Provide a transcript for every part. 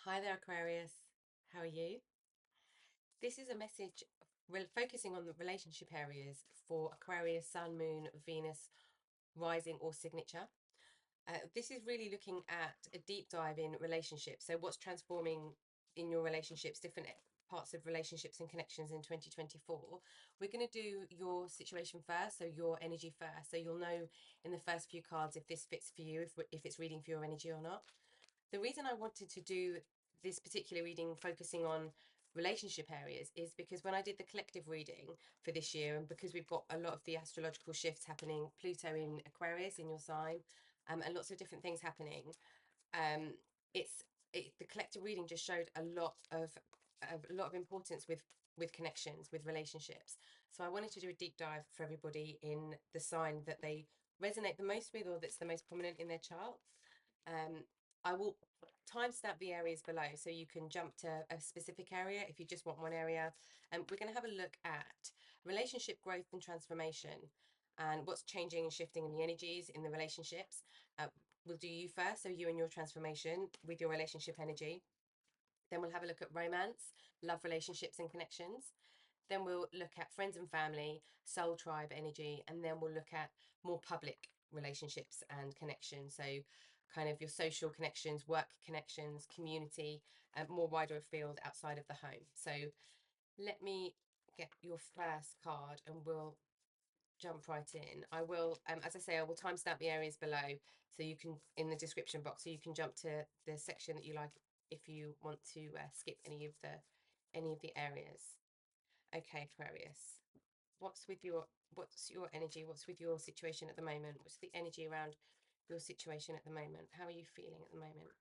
Hi there, Aquarius. How are you? This is a message focusing on the relationship areas for Aquarius, Sun, Moon, Venus, rising, or signature. This is really looking at a deep dive in relationships. So, what's transforming in your relationships, different parts of relationships and connections in 2024. We're going to do your situation first, so your energy first. So, you'll know in the first few cards if this fits for you, if it's reading for your energy or not. The reason I wanted to do this particular reading focusing on relationship areas is because when I did the collective reading for this year, and because we've got a lot of the astrological shifts happening, Pluto in Aquarius in your sign, and lots of different things happening, um, it's the collective reading just showed a lot of importance with connections, with relationships. So I wanted to do a deep dive for everybody in the sign that they resonate the most with, or that's the most prominent in their chart. um, I will timestamp the areas below so you can jump to a specific area if you just want one area. And we're going to have a look at relationship growth and transformation and what's changing and shifting in the energies in the relationships. We'll do you first, so you and your transformation with your relationship energy. Then we'll have a look at romance, love, relationships, and connections. Then we'll look at friends and family, soul tribe energy, and then we'll look at more public relationships and connections. So, kind of your social connections, work connections, community, and more wider field outside of the home. So, let me get your first card and we'll jump right in. I will, as I say, I will timestamp the areas below so you can, in the description box, so you can jump to the section that you like if you want to skip any of the areas. Okay, Aquarius. What's your energy? What's with your situation at the moment? What's the energy around your situation at the moment? How are you feeling at the moment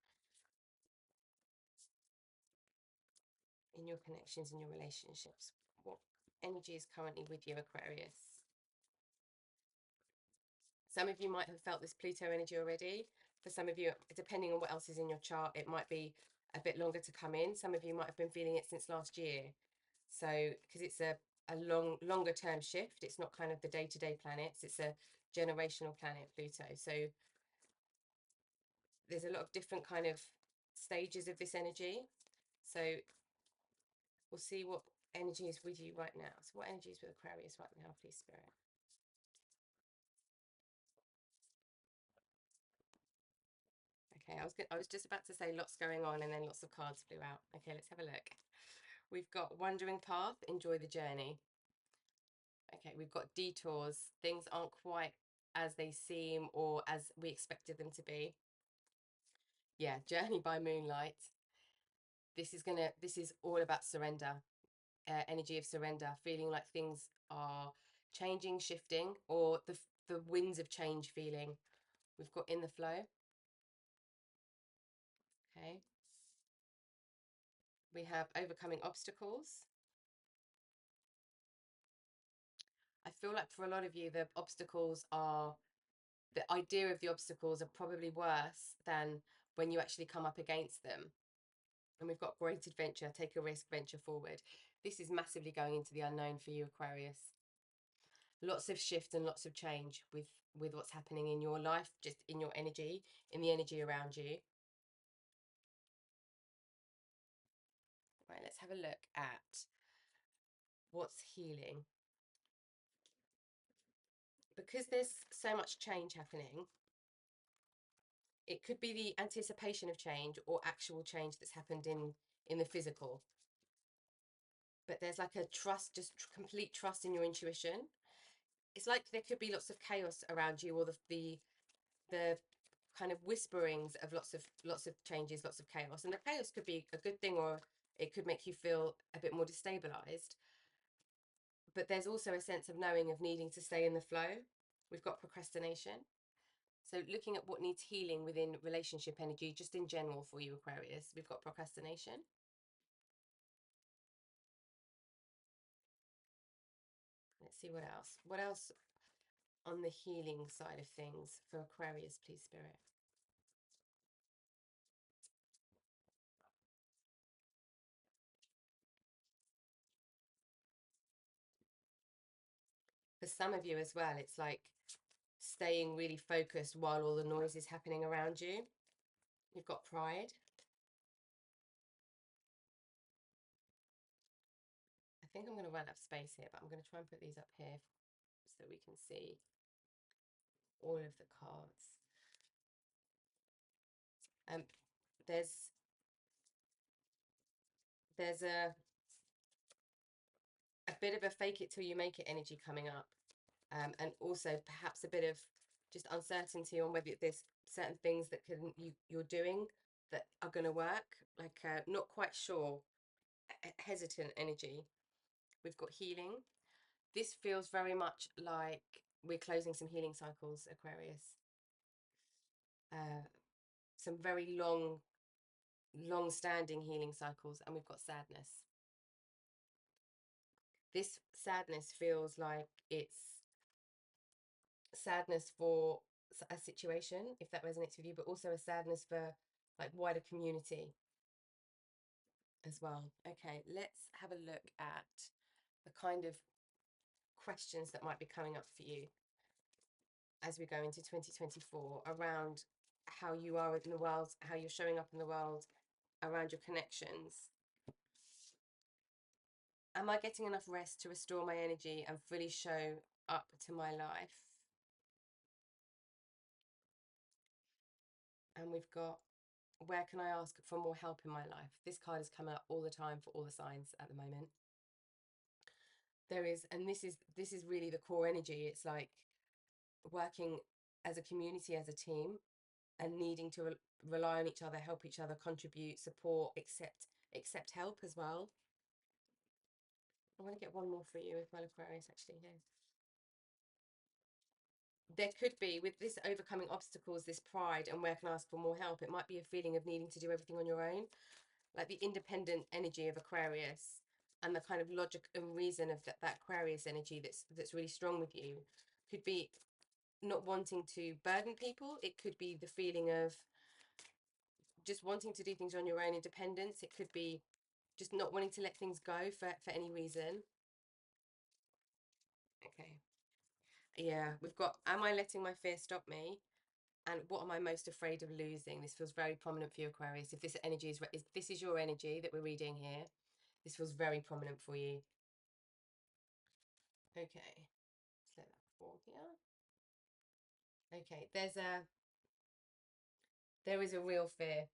in your connections and your relationships? What energy is currently with you, Aquarius? Some of you might have felt this Pluto energy already. For some of you, depending on what else is in your chart, it might be a bit longer to come in. Some of you might have been feeling it since last year. So, because it's a longer term shift, it's not kind of the day-to-day planets, it's a generational planet, Pluto. So there's a lot of different kind of stages of this energy. So we'll see what energy is with you right now. So what energy is with Aquarius right now, please, Spirit? Okay, I was just about to say lots going on and then lots of cards flew out. Okay, let's have a look. We've got wandering path, enjoy the journey. Okay, we've got detours. Things aren't quite as they seem or as we expected them to be. Yeah, journey by moonlight. This is all about surrender, energy of surrender, feeling like things are changing, shifting, or the winds of change feeling. We've got in the flow. Okay. We have overcoming obstacles. I feel like for a lot of you, the idea of the obstacles are probably worse than when you actually come up against them. And we've got great adventure, take a risk, venture forward. This is massively going into the unknown for you, Aquarius. Lots of shift and lots of change with what's happening in your life, just in your energy, in the energy around you. Right, let's have a look at what's healing. Because there's so much change happening, it could be the anticipation of change or actual change that's happened in the physical. But there's like a trust, just complete trust in your intuition. It's like there could be lots of chaos around you, or the kind of whisperings of lots of changes, lots of chaos. And the chaos could be a good thing, or it could make you feel a bit more destabilized. But there's also a sense of knowing, of needing to stay in the flow. We've got procrastination. So looking at what needs healing within relationship energy, just in general for you, Aquarius, we've got procrastination. Let's see what else. What else on the healing side of things for Aquarius, please, Spirit? For some of you as well, it's like staying really focused while all the noise is happening around you. You've got pride. think I'm going to run out of space here, but I'm going to try and put these up here so we can see all of the cards. There's a bit of a fake it till you make it energy coming up, and also perhaps a bit of just uncertainty on whether there's certain things that you're doing that are going to work, like not quite sure, hesitant energy. We've got healing. This feels very much like we're closing some healing cycles, Aquarius. Some very long-standing healing cycles, and we've got sadness. This sadness feels like it's sadness for a situation, if that resonates with you, but also a sadness for like wider community as well. Okay, let's have a look at the kind of questions that might be coming up for you as we go into 2024 around how you are in the world, how you're showing up in the world, around your connections. Am I getting enough rest to restore my energy and fully show up to my life? And we've got, where can I ask for more help in my life? This card is coming up all the time for all the signs at the moment. There is, and this is really the core energy. It's like working as a community, as a team, and needing to rely on each other, help each other, contribute, support, accept help as well. I want to get one more for you with my Aquarius actually here. There could be, with this overcoming obstacles, this pride, and where can I ask for more help? It might be a feeling of needing to do everything on your own, like the independent energy of Aquarius, and the kind of logic and reason of that Aquarius energy that's really strong with you. Could be not wanting to burden people. It could be the feeling of just wanting to do things on your own, independence. It could be just not wanting to let things go for any reason. Okay. Yeah, we've got, am I letting my fear stop me? And what am I most afraid of losing? This feels very prominent for you, Aquarius. If this energy is, if this is your energy that we're reading here, this feels very prominent for you. Okay, let's let that fall here. Okay, there is a real fear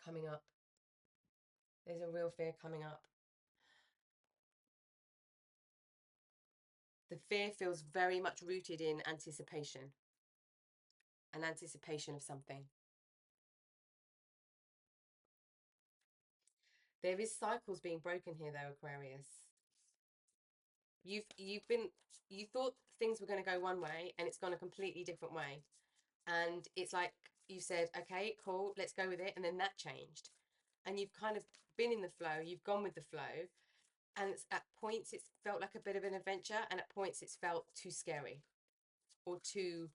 coming up. There's a real fear coming up. The fear feels very much rooted in anticipation, an anticipation of something. There is cycles being broken here though, Aquarius. You thought things were going to go one way and it's gone a completely different way. And it's like you said, okay, cool, let's go with it. And then that changed. And you've kind of been in the flow, you've gone with the flow. And at points it's felt like a bit of an adventure, and at points it's felt too scary or too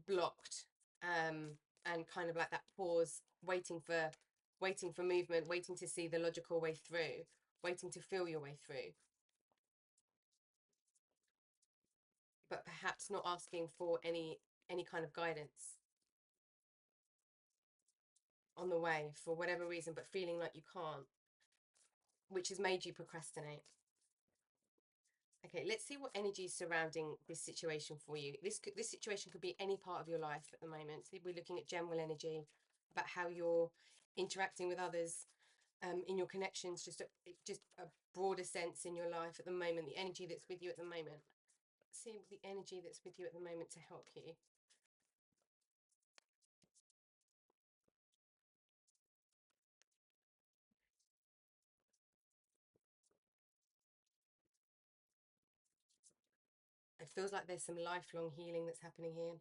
blocked, and kind of like that pause, waiting for movement, waiting to see the logical way through, waiting to feel your way through, but perhaps not asking for any kind of guidance on the way for whatever reason, but feeling like you can't, which has made you procrastinate. Okay, let's see what energy is surrounding this situation for you. This situation could be any part of your life at the moment. So we're looking at general energy, about how you're interacting with others, in your connections, just a broader sense in your life at the moment, the energy that's with you at the moment. Let's see the energy that's with you at the moment to help you. It feels like there's some lifelong healing that's happening here.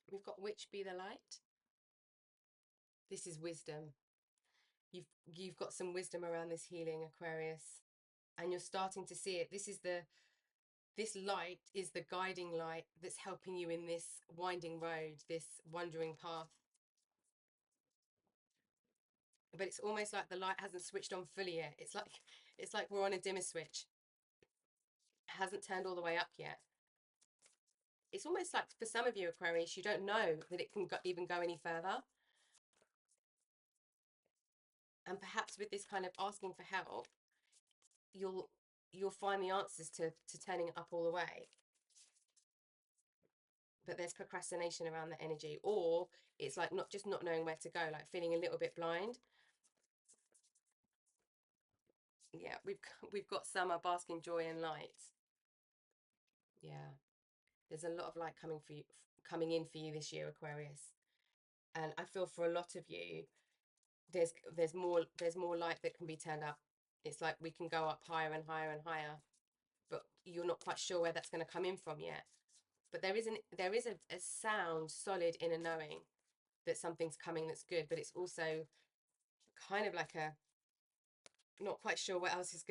We've got which be the light. This is wisdom. You've got some wisdom around this healing, Aquarius, and you're starting to see it. This light is the guiding light that's helping you in this winding road, this wandering path. But it's almost like the light hasn't switched on fully yet. It's like we're on a dimmer switch. It hasn't turned all the way up yet. It's almost like for some of you, Aquarius, you don't know that it can even go any further. And perhaps with this kind of asking for help, you'll find the answers to turning it up all the way. But there's procrastination around the energy, or it's like not knowing where to go, like feeling a little bit blind. Yeah, we've got summer, basking joy and light. Yeah, there's a lot of light coming in for you this year, Aquarius. And I feel for a lot of you, there's more light that can be turned up. It's like we can go up higher and higher and higher, but you're not quite sure where that's going to come in from yet. But there is a sound, solid inner knowing that something's coming that's good, but it's also kind of like a not quite sure what else that's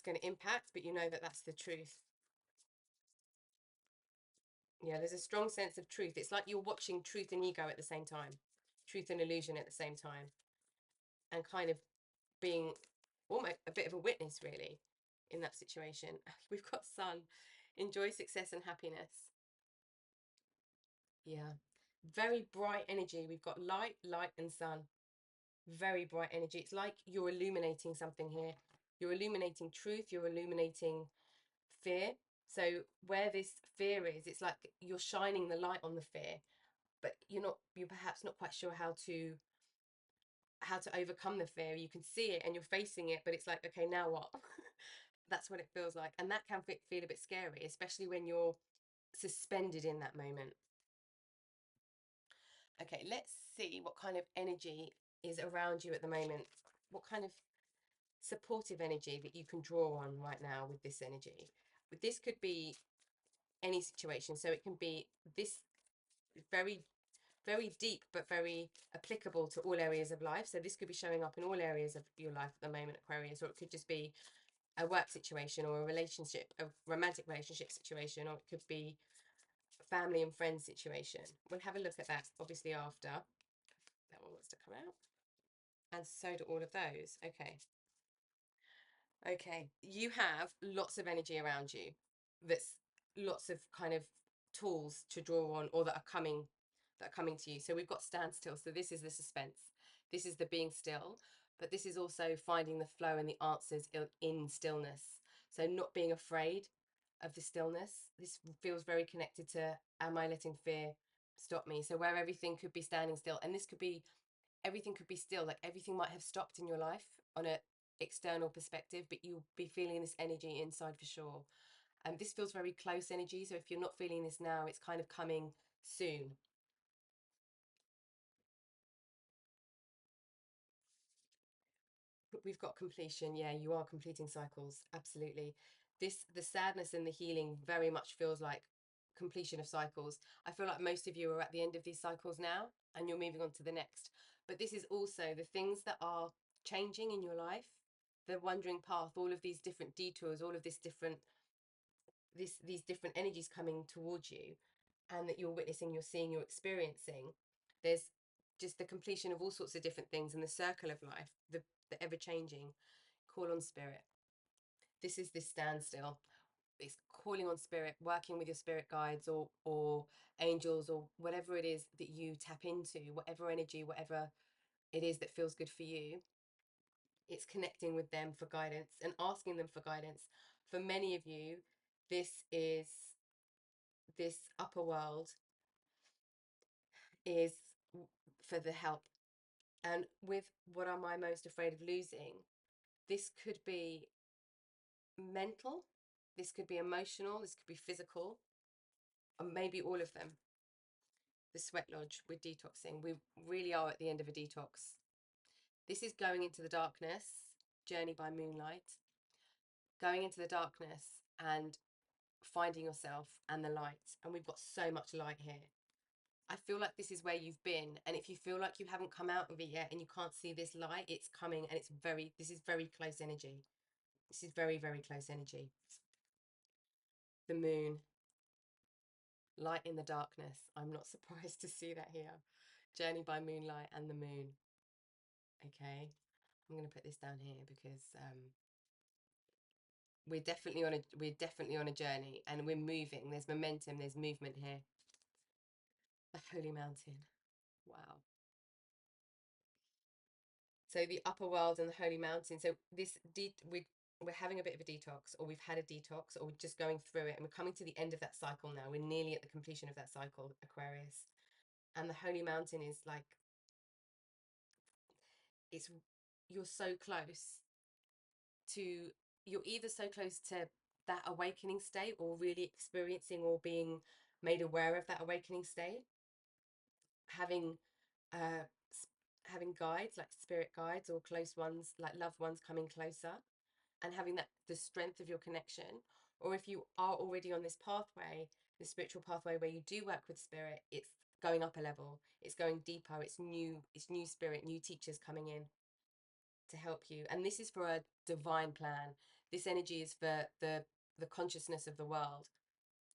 gonna impact, but you know that that's the truth. Yeah, there's a strong sense of truth. It's like you're watching truth and ego at the same time, truth and illusion at the same time, and kind of being almost a bit of a witness, really, in that situation. We've got sun, enjoy success and happiness. Yeah, very bright energy. We've got light, light, and sun. Very bright energy. It's like you're illuminating something here. You're illuminating truth, you're illuminating fear. So where this fear is, it's like you're shining the light on the fear, but you're perhaps not quite sure how to overcome the fear. You can see it and you're facing it, but it's like, okay, now what? That's what it feels like. And that can feel a bit scary, especially when you're suspended in that moment. Okay, let's see what kind of energy is around you at the moment. What kind of supportive energy that you can draw on right now with this energy. But this could be any situation. So it can be this very, very deep, but very applicable to all areas of life. So this could be showing up in all areas of your life at the moment, Aquarius, or it could just be a work situation or a relationship, a romantic relationship situation, or it could be a family and friends situation. We'll have a look at that, obviously, after. That one wants to come out. And so do all of those. Okay. Okay, you have lots of energy around you. That's lots of kind of tools to draw on, or that are coming to you. So we've got standstill. So this is the suspense. This is the being still, but this is also finding the flow and the answers in stillness. So not being afraid of the stillness. This feels very connected to, am I letting fear stop me? So where everything could be standing still, and this could be everything could be still, like everything might have stopped in your life on a external perspective, but you'll be feeling this energy inside for sure. And this feels very close energy, so if you're not feeling this now, it's kind of coming soon. We've got completion. Yeah, you are completing cycles, absolutely. The sadness and the healing very much feels like completion of cycles. I feel like most of you are at the end of these cycles now and you're moving on to the next. But this is also the things that are changing in your life, the wandering path, all of these different detours, all of these different energies coming towards you, and that you're witnessing, you're seeing, you're experiencing. There's just the completion of all sorts of different things in the circle of life, the ever changing. Call on spirit. This is this standstill. It's calling on spirit, working with your spirit guides or angels or whatever it is that you tap into, whatever energy, whatever it is that feels good for you. It's connecting with them for guidance and asking them for guidance. For many of you, this upper world is for the help. And with what am I most afraid of losing, this could be mental, this could be emotional, this could be physical, or maybe all of them. The sweat lodge with detoxing. We really are at the end of a detox. This is going into the darkness, journey by moonlight, going into the darkness and finding yourself and the light. And we've got so much light here. I feel like this is where you've been. And if you feel like you haven't come out of it yet and you can't see this light, it's coming, and this is very close energy. This is very, very close energy. The moon, light in the darkness. I'm not surprised to see that here. Journey by moonlight and the moon. Okay, I'm going to put this down here because we're definitely on a journey and we're moving. There's momentum, there's movement here. The holy mountain. Wow. So the upper world and the holy mountain. So this we're having a bit of a detox, or we've had a detox, or we're just going through it, and we're coming to the end of that cycle now. We're nearly at the completion of that cycle, Aquarius. And the holy mountain is like, it's, you're so close to, you're either so close to that awakening state, or really experiencing or being made aware of that awakening state, having uh having guides, like spirit guides, or close ones, like loved ones, coming closer, and having that, the strength of your connection. Or if you are already on this pathway, the spiritual pathway, where you do work with spirit, it's going up a level, it's going deeper, it's new spirit, new teachers coming in to help you. And this is for a divine plan. This energy is for the consciousness of the world,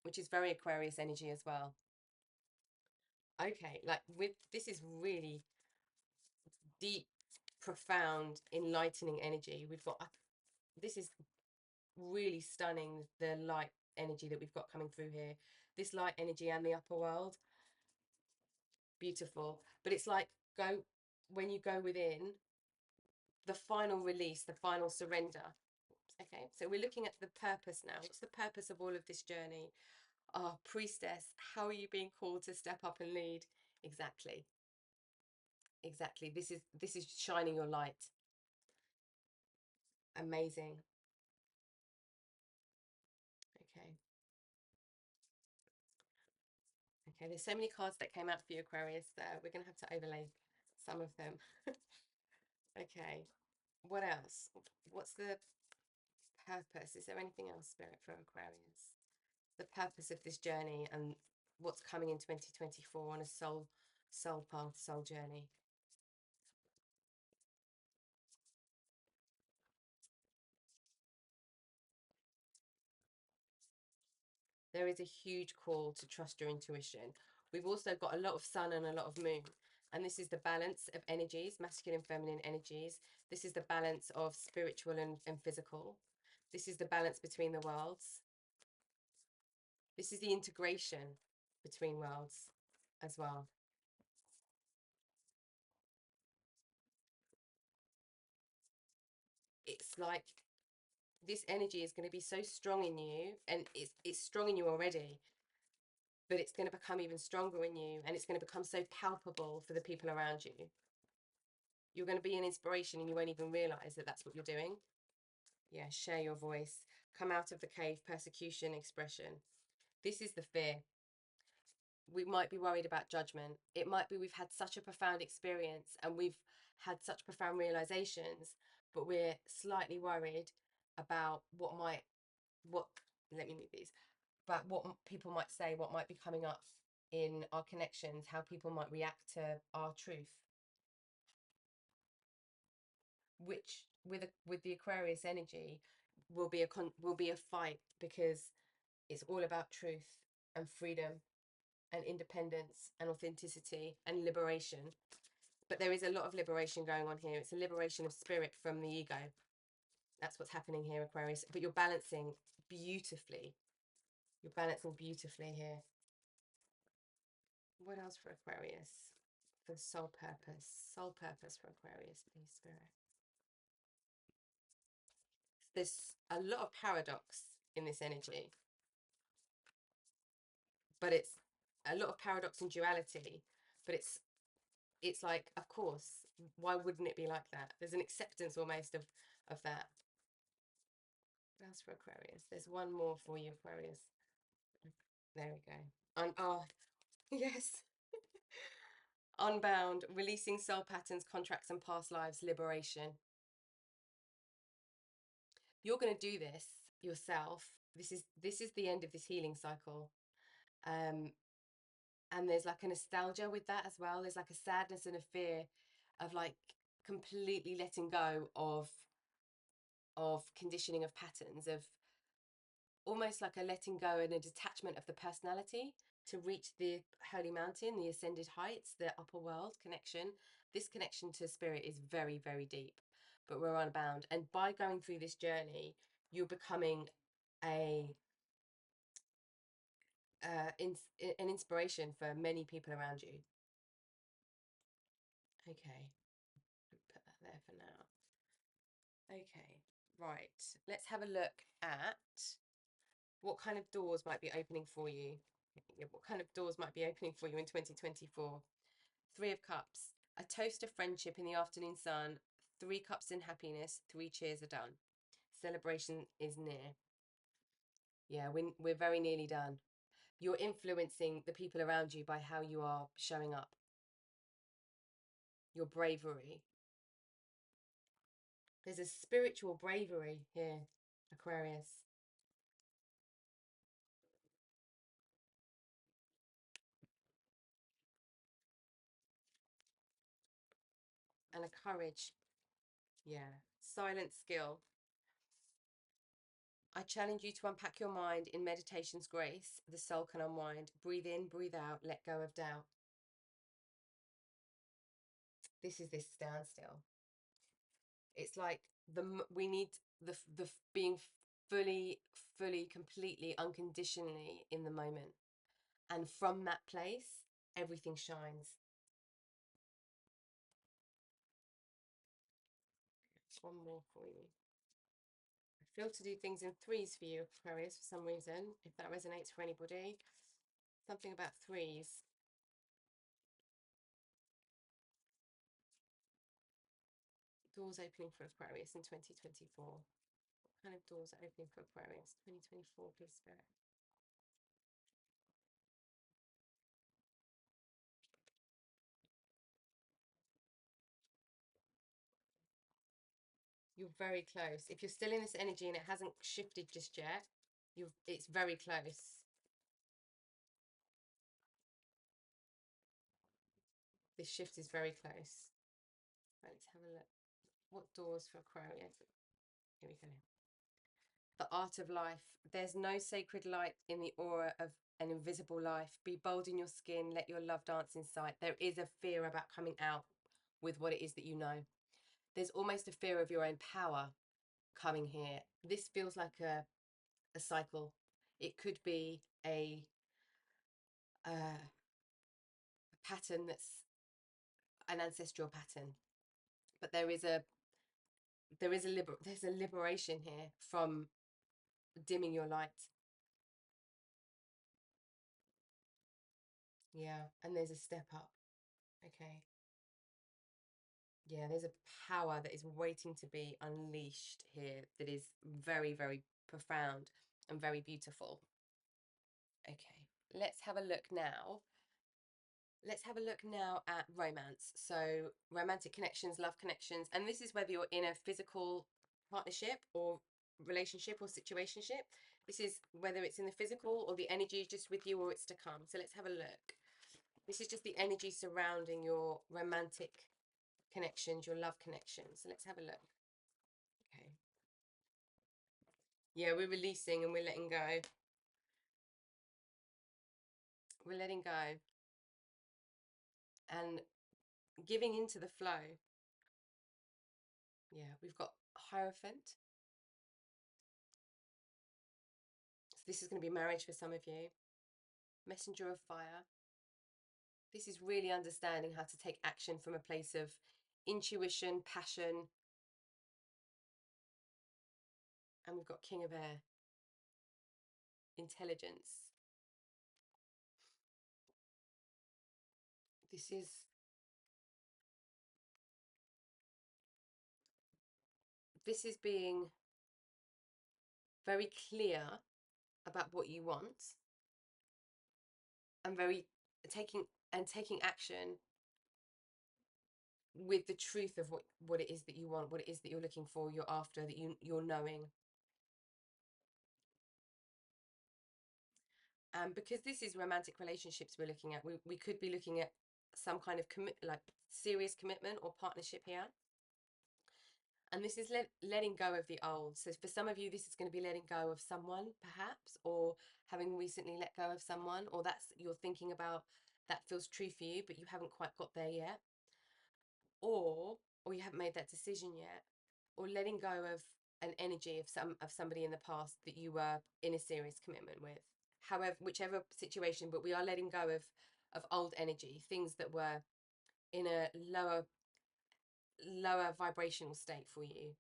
which is very Aquarius energy as well. Okay, like, with this is really deep, profound, enlightening energy. We've got, this is really stunning, the light energy that we've got coming through here. This light energy and the upper world, beautiful. But it's like, go, when you go within, the final release, the final surrender. Okay, so we're looking at the purpose now. What's the purpose of all of this journey? Oh, priestess, how are you being called to step up and lead? Exactly. Exactly. This is shining your light. Amazing. Okay. Okay, there's so many cards that came out for you, Aquarius, there. We're going to have to overlay some of them. Okay. What else? What's the purpose? Is there anything else, Spirit, for Aquarius? The purpose of this journey, and what's coming in 2024 on a soul path, soul journey. There is a huge call to trust your intuition. We've also got a lot of sun and a lot of moon. And this is the balance of energies, masculine and feminine energies. This is the balance of spiritual and physical. This is the balance between the worlds. This is the integration between worlds as well. It's like, this energy is going to be so strong in you, and it's strong in you already, but it's going to become even stronger in you, and it's going to become so palpable for the people around you. You're going to be an inspiration, and you won't even realize that that's what you're doing. Yeah, share your voice. Come out of the cave, persecution, expression. This is the fear. We might be worried about judgment. It might be we've had such a profound experience, and we've had such profound realizations, but we're slightly worried about what, let me move these, about what people might say, what might be coming up in our connections, how people might react to our truth, which with the Aquarius energy will be a fight, because it's all about truth and freedom and independence and authenticity and liberation. But there is a lot of liberation going on here. It's a liberation of spirit from the ego. That's what's happening here, Aquarius. But you're balancing beautifully. You're balancing beautifully here. What else for Aquarius? For soul purpose. Soul purpose for Aquarius, please, Spirit. There's a lot of paradox in this energy, but it's a lot of paradox and duality. But it's like, of course, why wouldn't it be like that? There's an acceptance almost of that. What else for Aquarius? There's one more for you, Aquarius. There we go. And oh, yes. Unbound, releasing soul patterns, contracts, and past lives, liberation. You're going to do this yourself. This is the end of this healing cycle. And there's like a nostalgia with that as well. There's like a sadness and a fear of like completely letting go of conditioning, of patterns, of almost like a letting go and a detachment of the personality to reach the holy mountain, the ascended heights, the upper world connection. This connection to spirit is very, very deep, but we're unbound. And by going through this journey, you're becoming a an inspiration for many people around you. Okay, put that there for now. Okay, Right, let's have a look at what kind of doors might be opening for you. What kind of doors might be opening for you in 2024? Three of Cups, a toast of friendship in the afternoon sun, 3 cups in happiness, 3 cheers are done. Celebration is near. Yeah, we're very nearly done. You're influencing the people around you by how you are showing up, your bravery. There's a spiritual bravery here, Aquarius. And a courage. Yeah. Silent skill. I challenge you to unpack your mind in meditation's grace. The soul can unwind. Breathe in, breathe out, let go of doubt. This is this standstill. It's like we need the being fully, completely, unconditionally in the moment. And from that place, everything shines. One more for you. I feel to do things in threes for you, Aquarius, for some reason, if that resonates for anybody. Something about threes. Doors opening for Aquarius in 2024. What kind of doors are opening for Aquarius 2024, please, Spirit? You're very close. If you're still in this energy and it hasn't shifted just yet, it's very close. This shift is very close. Right, let's have a look. What doors for Aquarius? Here we go. The art of life. There's no sacred light in the aura of an invisible life. Be bold in your skin. Let your love dance in sight. There is a fear about coming out with what it is that you know. There's almost a fear of your own power coming here. This feels like a cycle. It could be a pattern that's an ancestral pattern, but there's a liberation here from dimming your light. Yeah, and there's a step up. Okay. Yeah, there's a power that is waiting to be unleashed here that is very, very profound and very beautiful. Okay, let's have a look now. Let's have a look now at romance. So, romantic connections, love connections, and this is whether you're in a physical partnership or relationship or situationship. This is whether it's in the physical or the energy is just with you or it's to come. So, let's have a look. This is just the energy surrounding your romantic connections, your love connections. So, let's have a look. Okay. Yeah, we're releasing and we're letting go. We're letting go and giving into the flow. Yeah, we've got Hierophant. So this is going to be marriage for some of you. Messenger of Fire. This is really understanding how to take action from a place of intuition, passion. And we've got King of Air. Intelligence. This is being very clear about what you want and very taking action with the truth of what it is that you want, what it is that you're looking for, you're after, that you're knowing. Because this is romantic relationships we're looking at, we could be looking at some kind of like serious commitment or partnership here. And this is letting go of the old. So for some of you, this is going to be letting go of someone, perhaps, or having recently let go of someone, or that's you're thinking about that feels true for you, but you haven't quite got there yet, or you haven't made that decision yet, or letting go of an energy of somebody in the past that you were in a serious commitment with. However, whichever situation, but we are letting go of old energy, things that were in a lower vibrational state for you.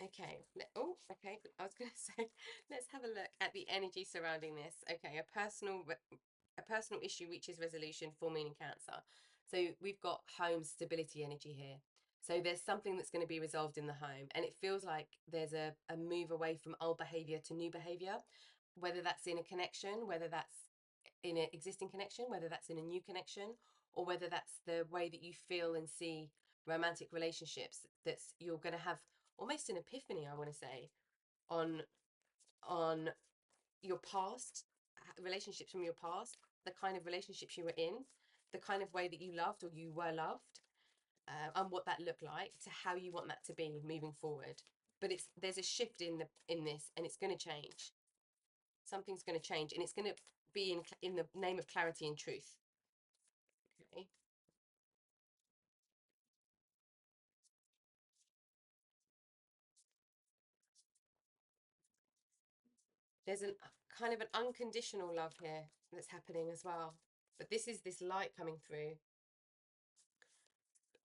Okay. Oh, okay. I was going to say, let's have a look at the energy surrounding this. Okay, a personal issue reaches resolution, full moon in Cancer. So we've got home stability energy here. So there's something that's going to be resolved in the home, and it feels like there's a move away from old behavior to new behavior, whether that's in a connection, whether that's in an existing connection, whether that's in a new connection, or whether that's the way that you feel and see romantic relationships. That's you're going to have almost an epiphany, I want to say, on on your past, relationships from your past, the kind of relationships you were in, the kind of way that you loved or you were loved, and what that looked like, to how you want that to be moving forward. But there's a shift in this, and it's going to change. Something's going to change, and it's going to be in the name of clarity and truth. Okay. There's an kind of an unconditional love here that's happening as well. But this is this light coming through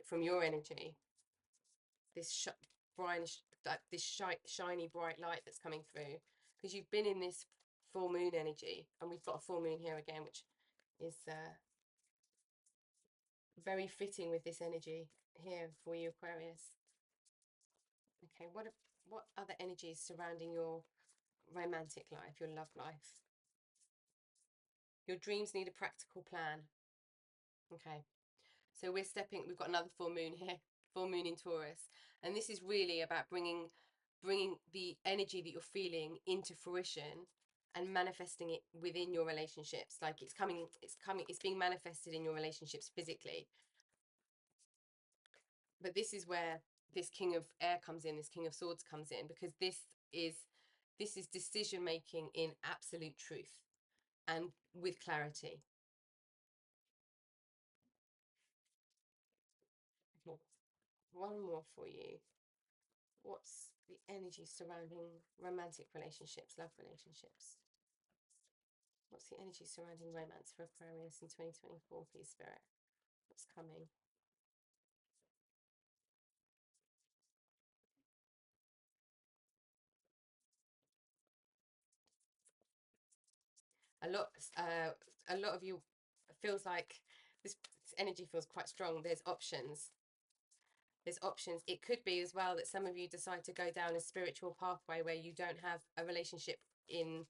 from your energy, this shiny bright light that's coming through, because you've been in this full moon energy, and we've got a full moon here again, which is very fitting with this energy here for you, Aquarius. Okay, what other energies surrounding your romantic life, your love life? Your dreams need a practical plan. Okay. So we've got another full moon here, full moon in Taurus. And this is really about bringing the energy that you're feeling into fruition and manifesting it within your relationships. Like it's being manifested in your relationships physically. But this is where this King of Air comes in, this King of Swords comes in, because this is decision making in absolute truth and with clarity. One more for you. What's the energy surrounding romantic relationships, love relationships? What's the energy surrounding romance for Aquarius in 2024, please, Spirit? What's coming? A lot, uh, a lot of you feels like this energy feels quite strong. There's options. There's options. It could be as well that some of you decide to go down a spiritual pathway where you don't have a relationship in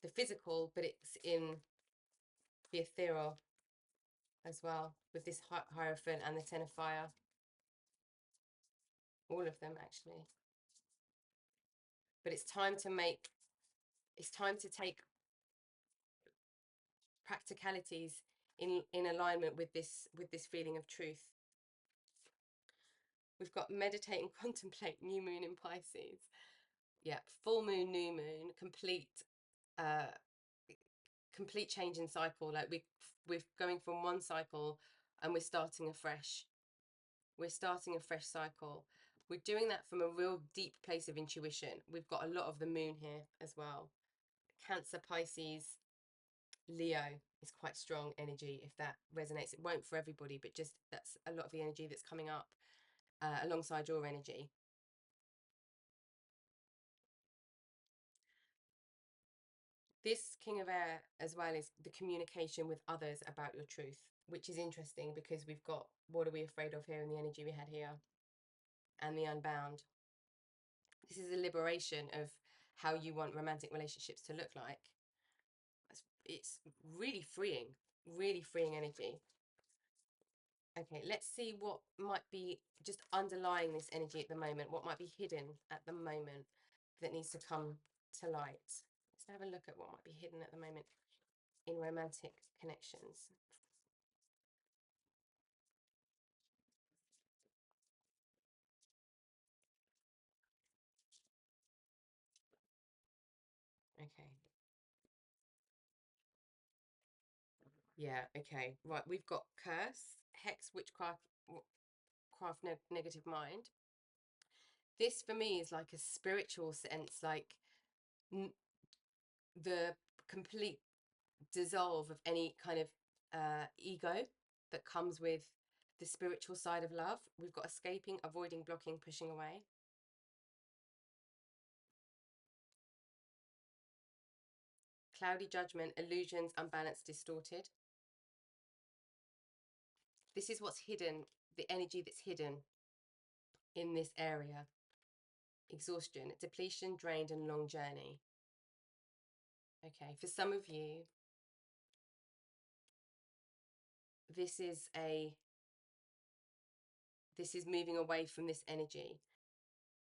the physical, but it's in the ethereal as well, with this Hierophant and the Ten of Fire. All of them, actually. But it's time to take practicalities in alignment with this feeling of truth. We've got meditate and contemplate, new moon in Pisces. Yeah, full moon, new moon, uh complete change in cycle. Like we're going from one cycle and we're starting afresh. We're starting a fresh cycle. We're doing that from a real deep place of intuition. We've got a lot of the moon here as well. Cancer, Pisces, Leo is quite strong energy, if that resonates. It won't for everybody, but just that's a lot of the energy that's coming up alongside your energy. This King of Air as well is the communication with others about your truth, which is interesting because we've got what are we afraid of here in the energy we had here, and the unbound. This is a liberation of how you want romantic relationships to look like. It's really freeing energy. Okay, let's see what might be just underlying this energy at the moment, what might be hidden at the moment that needs to come to light. Let's have a look at what might be hidden at the moment in romantic connections. Okay. Yeah, okay. Right, we've got curse, hex, witchcraft, negative mind. This for me is like a spiritual sense, like the complete dissolve of any kind of ego that comes with the spiritual side of love. We've got escaping, avoiding, blocking, pushing away. Cloudy judgment, illusions, unbalanced, distorted. This is what's hidden, the energy that's hidden in this area. Exhaustion, depletion, drained, and long journey. Okay, for some of you, this is moving away from this energy,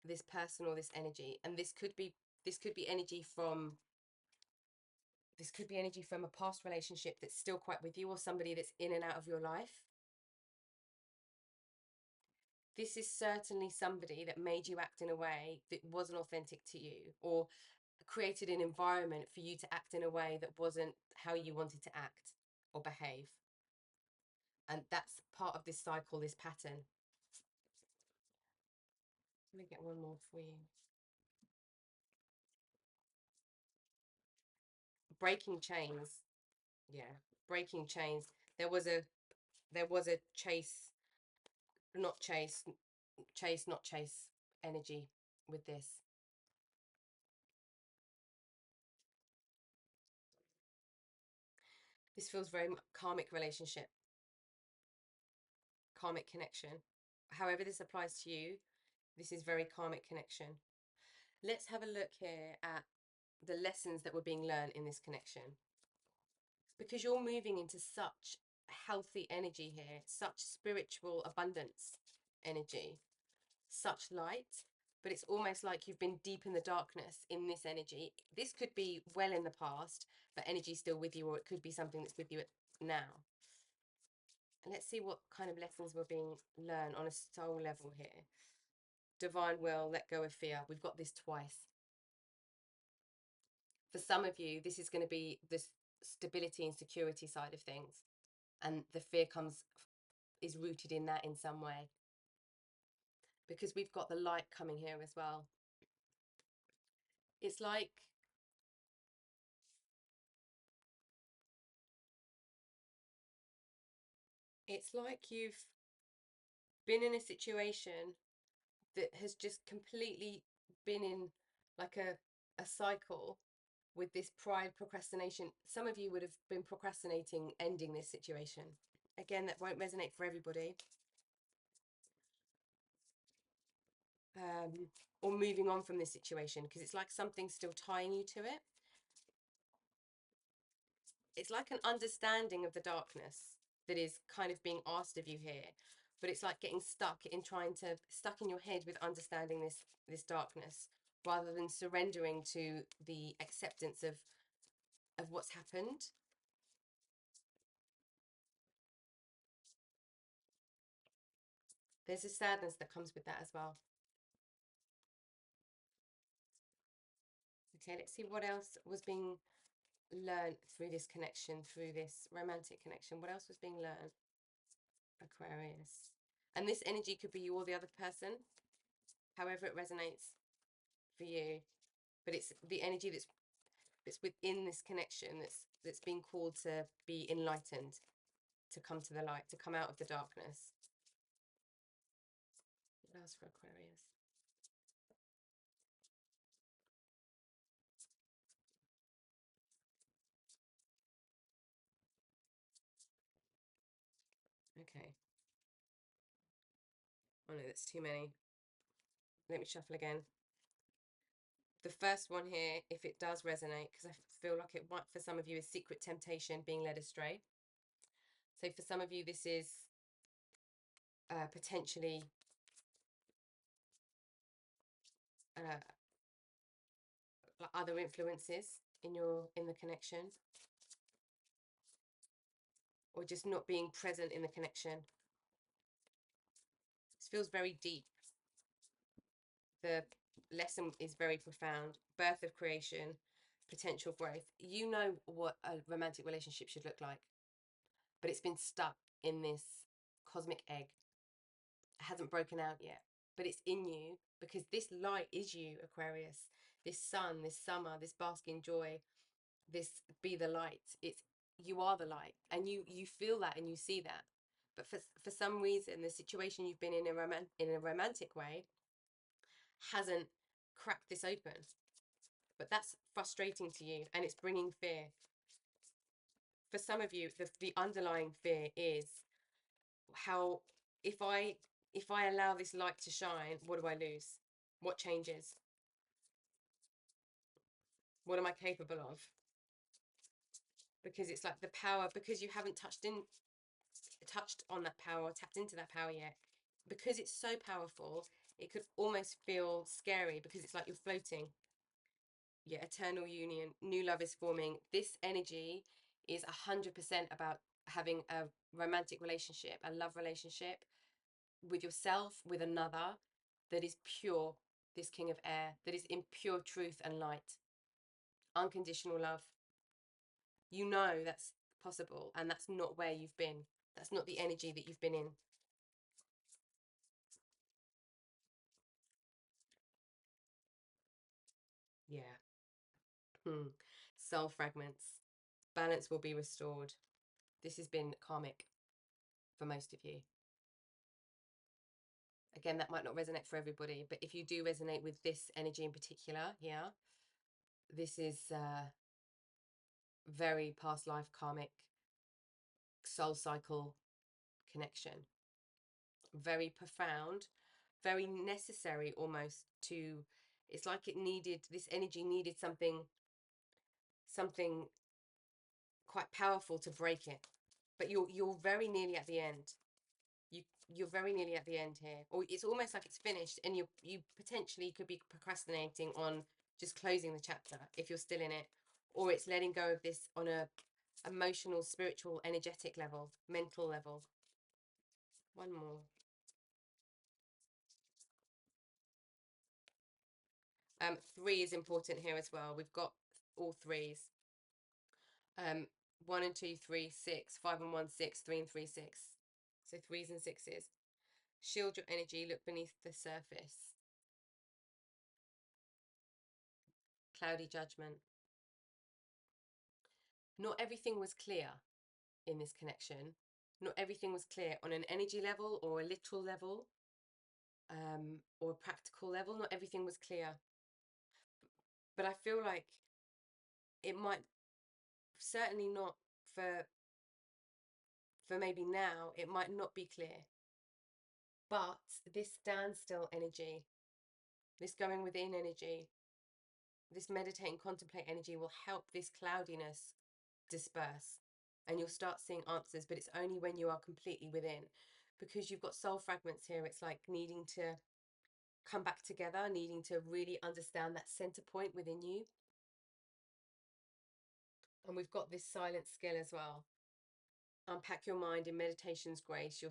this person or this energy, and this could be energy from a past relationship that's still quite with you, or somebody that's in and out of your life. This is certainly somebody that made you act in a way that wasn't authentic to you, or created an environment for you to act in a way that wasn't how you wanted to act or behave. And that's part of this cycle, this pattern. Let me get one more for you. Breaking chains. Yeah, breaking chains. There was a chase, not chase, not chase energy with this. This feels very karmic relationship, karmic connection. However this applies to you, this is very karmic connection. Let's have a look here at the lessons that were being learned in this connection. Because you're moving into such healthy energy here, such spiritual abundance energy, such light, but it's almost like you've been deep in the darkness in this energy. This could be well in the past, but energy's still with you, or it could be something that's with you now. And let's see what kind of lessons were being learned on a soul level here. Divine will, let go of fear. We've got this twice. For some of you, this is going to be this stability and security side of things, and the fear is rooted in that in some way, because we've got the light coming here as well. It's like you've been in a situation that has just completely been in like a cycle with this pride, procrastination. Some of you would have been procrastinating ending this situation. Again, that won't resonate for everybody. Or moving on from this situation, because it's like something's still tying you to it. It's like an understanding of the darkness that is kind of being asked of you here, but it's like getting stuck in your head with understanding this darkness, rather than surrendering to the acceptance of what's happened. There's a sadness that comes with that as well. Okay, let's see what else was being learned through this connection, through this romantic connection. What else was being learned? Aquarius. And this energy could be you or the other person, however it resonates for you. But it's the energy that's within this connection that's being called to be enlightened, to come to the light, to come out of the darkness. What else for Aquarius? Okay. Oh no, that's too many. Let me shuffle again. The first one here, if it does resonate, because I feel like it might for some of you, is secret temptation, being led astray. So for some of you, this is potentially like other influences in the connection, or just not being present in the connection. This feels very deep. The lesson is very profound. Birth of creation, potential growth. You know what a romantic relationship should look like, but it's been stuck in this cosmic egg. It hasn't broken out yet, but it's in you, because this light is you, Aquarius. This sun, this summer, this bask in joy, this be the light. You are the light, and you feel that and you see that. But for some reason, the situation you've been in a romantic way hasn't cracked this open. but that's frustrating to you and it's bringing fear. For some of you, the underlying fear is how, if I allow this light to shine, what do I lose? What changes? What am I capable of? Because it's like the power, because you haven't touched on that power or tapped into that power yet, because it's so powerful, it could almost feel scary because it's like you're floating. Yeah, eternal union, new love is forming. This energy is 100% about having a romantic relationship, a love relationship with yourself, with another, that is pure, this king of air, that is in pure truth and light. Unconditional love. You know that's possible, and that's not where you've been. That's not the energy that you've been in. Yeah. Soul fragments. Balance will be restored. This has been karmic for most of you. Again, that might not resonate for everybody, but if you do resonate with this energy in particular, yeah, this is very past life karmic soul cycle connection. Very profound, very necessary almost to, it's like it needed, this energy needed something quite powerful to break it. But you're very nearly at the end. You're very nearly at the end here, or it's almost like it's finished, and you potentially could be procrastinating on just closing the chapter if you're still in it, or it's letting go of this on a emotional, spiritual, energetic level, mental level. One more. 3 is important here as well. We've got all threes. 1 and 2, 3, 6, 5 and 1, 6, 3 and 3, 6. So threes and sixes. Shield your energy, look beneath the surface. Cloudy judgment. Not everything was clear in this connection. Not everything was clear on an energy level or a literal level, or a practical level. Not everything was clear. But I feel like it might, certainly not for maybe now, it might not be clear. But this standstill energy, this going within energy, this meditate and contemplate energy will help this cloudiness disperse, and you'll start seeing answers. But it's only when you are completely within, because you've got soul fragments here. It's like needing to come back together, needing to really understand that center point within you. And we've got this silent skill as well. Unpack your mind in meditation's grace.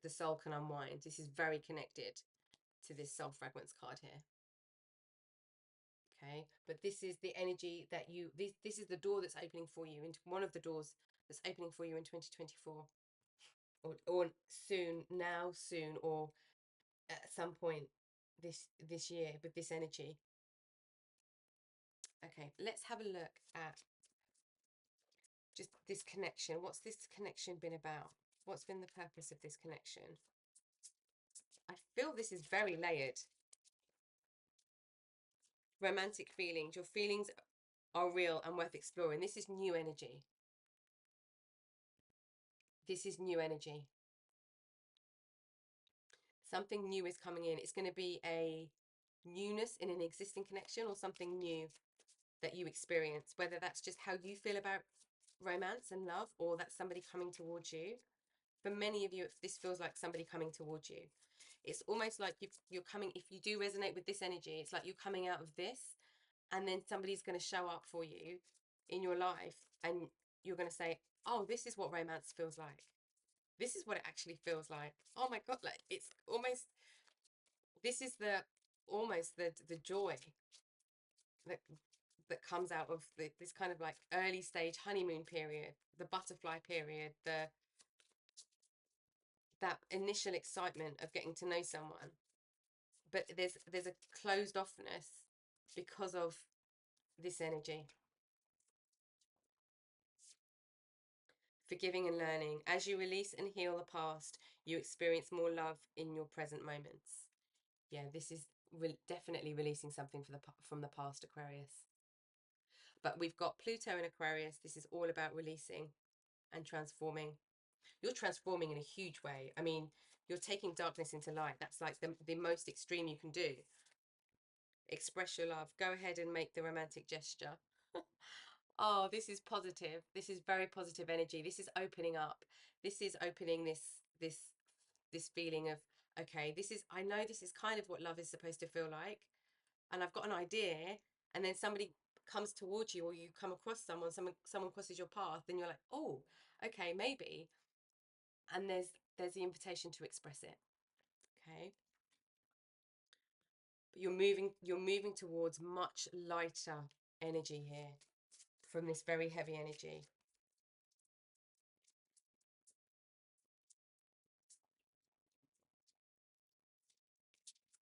The soul can unwind. This is very connected to this soul fragments card here. Okay, but this is the energy that this is the door that's opening for you, into one of the doors that's opening for you in 2024, or soon, now, soon, or at some point this year, with this energy. Okay, let's have a look at just this connection. What's this connection been about? What's been the purpose of this connection? I feel this is very layered. Romantic feelings. Your feelings are real and worth exploring. This is new energy. This is new energy. Something new is coming in. It's going to be a newness in an existing connection, or something new that you experience, whether that's just how you feel about romance and love, or that's somebody coming towards you. For many of you, this feels like somebody coming towards you. It's almost like you're coming, if you do resonate with this energy, it's like you're coming out of this, and then somebody's going to show up for you in your life, and you're going to say, oh, this is what romance feels like. This is what it actually feels like. Oh my God, like it's almost, this is almost the joy that comes out of this kind of like early stage honeymoon period, the butterfly period, that initial excitement of getting to know someone. But there's a closed offness because of this energy. Forgiving and learning. As you release and heal the past, you experience more love in your present moments. Yeah, this is definitely releasing something from the past, Aquarius. But we've got Pluto in Aquarius. This is all about releasing and transforming. You're transforming in a huge way. I mean, you're taking darkness into light. That's like the most extreme you can do. Express your love. Go ahead and make the romantic gesture. Oh, this is positive. This is very positive energy. This is opening up. This is opening this feeling of, okay, this is, I know this is kind of what love is supposed to feel like, and I've got an idea, and then somebody comes towards you, or you come across someone crosses your path, and you're like, oh, okay, maybe. And there's the invitation to express it. Okay. But you're moving towards much lighter energy here from this very heavy energy.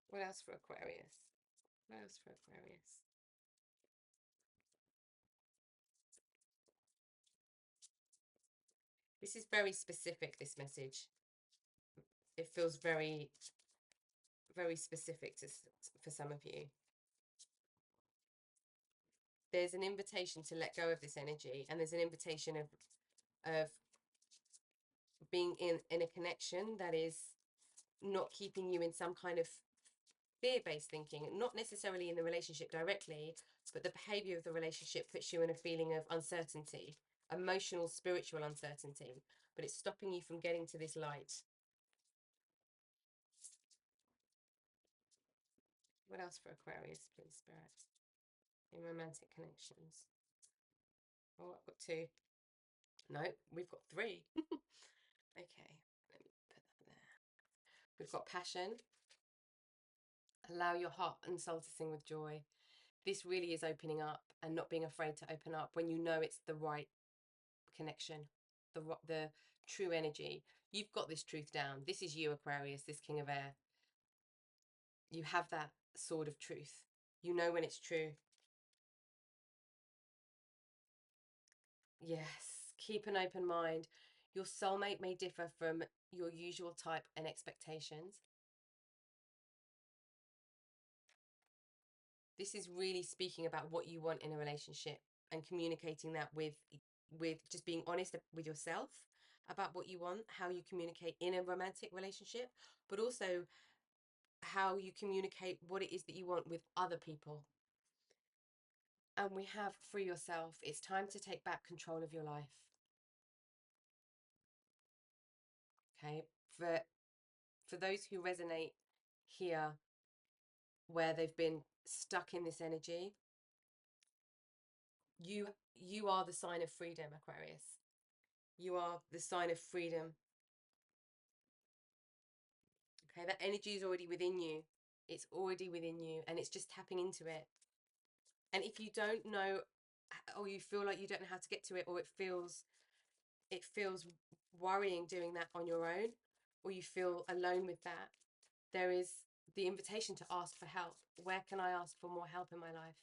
What else for Aquarius? What else for Aquarius? This is very specific, this message. It feels very, very specific for some of you. There's an invitation to let go of this energy, and there's an invitation of being in a connection that is not keeping you in some kind of fear-based thinking, not necessarily in the relationship directly, but the behavior of the relationship puts you in a feeling of uncertainty, emotional, spiritual uncertainty, but it's stopping you from getting to this light. What else for Aquarius, please, Spirit? In romantic connections. Oh, I've got two. No, we've got three. Okay, let me put that there. We've got passion. Allow your heart and soul to sing with joy. This really is opening up and not being afraid to open up when you know it's the right connection, the true energy. You've got this truth down. This is you, Aquarius, this king of air. You have that sword of truth. You know when it's true. Yes, keep an open mind. Your soulmate may differ from your usual type and expectations. This is really speaking about what you want in a relationship and communicating that with just being honest with yourself about what you want, how you communicate in a romantic relationship, but also how you communicate what it is that you want with other people. And we have free yourself. It's time to take back control of your life. Okay, for those who resonate here, where they've been stuck in this energy, you are the sign of freedom, Aquarius. You are the sign of freedom. Okay, that energy is already within you. It's already within you, and it's just tapping into it. And if you don't know, or you feel like you don't know how to get to it, or it feels worrying doing that on your own, or you feel alone with that, there is the invitation to ask for help. Where can I ask for more help in my life?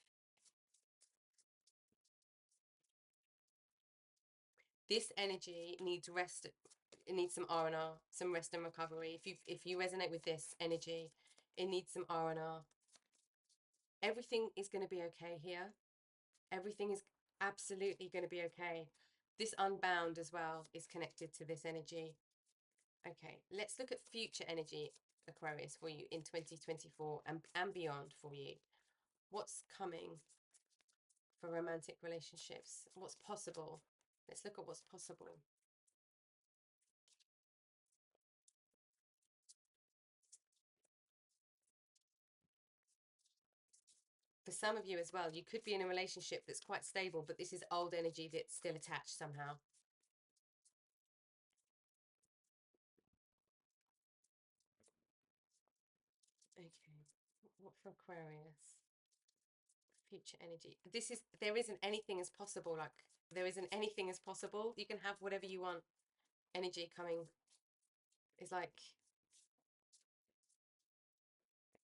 This energy needs rest. It needs some R&R, some rest and recovery. If you resonate with this energy, it needs some R&R. Everything is going to be okay here. Everything is absolutely going to be okay. This unbound as well is connected to this energy. Okay, let's look at future energy, Aquarius, for you in 2024 and beyond for you. What's coming for romantic relationships? What's possible? Let's look at what's possible. For some of you as well, you could be in a relationship that's quite stable, but this is old energy that's still attached somehow. Okay, what for Aquarius? Future energy. There isn't anything as possible. Like, there isn't anything as possible. You can have whatever you want. Energy coming is like,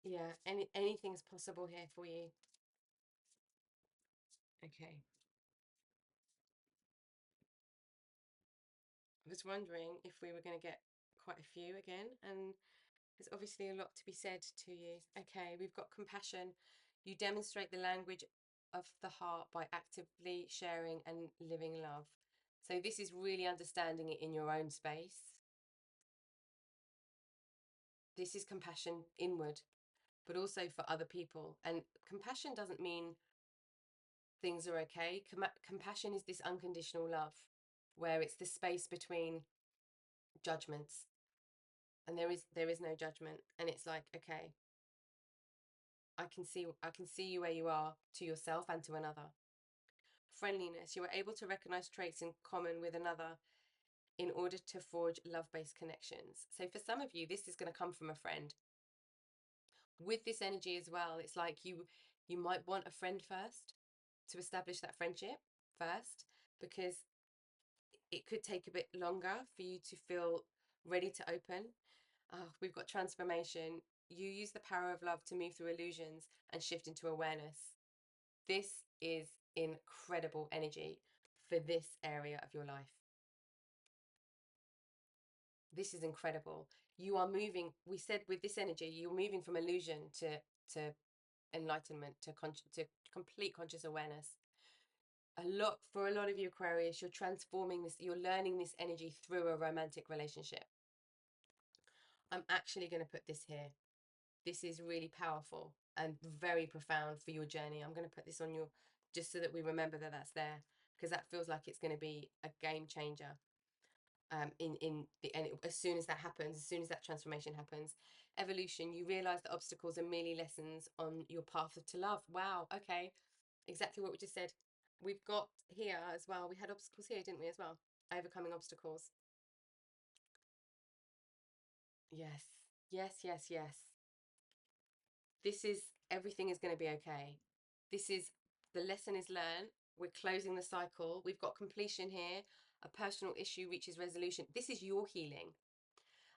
yeah, anything's possible here for you. Okay. I was wondering if we were going to get quite a few again, and there's obviously a lot to be said to you. Okay, we've got compassion. You demonstrate the language of the heart by actively sharing and living love. So this is really understanding it in your own space. This is compassion inward, but also for other people. And compassion doesn't mean things are okay. Compassion is this unconditional love where it's the space between judgments, and there is no judgment, and it's like, okay, I can see you where you are, to yourself and to another. Friendliness, you are able to recognize traits in common with another in order to forge love-based connections. So for some of you, this is going to come from a friend. With this energy as well, it's like you might want a friend first, to establish that friendship first, because it could take a bit longer for you to feel ready to open. We've got transformation. You use the power of love to move through illusions and shift into awareness. This is incredible energy for this area of your life. This is incredible. You are moving, we said with this energy, you're moving from illusion to enlightenment, to complete conscious awareness. For a lot of you Aquarius, you're transforming this, you're learning this energy through a romantic relationship. I'm actually going to put this here. This is really powerful and very profound for your journey. I'm going to put this on your, just so that we remember that that's there, because that feels like it's going to be a game changer. As soon as that happens, as soon as that transformation happens. Evolution, you realize that obstacles are merely lessons on your path to love. Wow, okay, exactly what we just said. We've got here as well, we had obstacles here, didn't we, as well? Overcoming obstacles. Yes, yes, yes, yes. This is, everything is going to be okay. This is, the lesson is learned. We're closing the cycle. We've got completion here. A personal issue reaches resolution. This is your healing.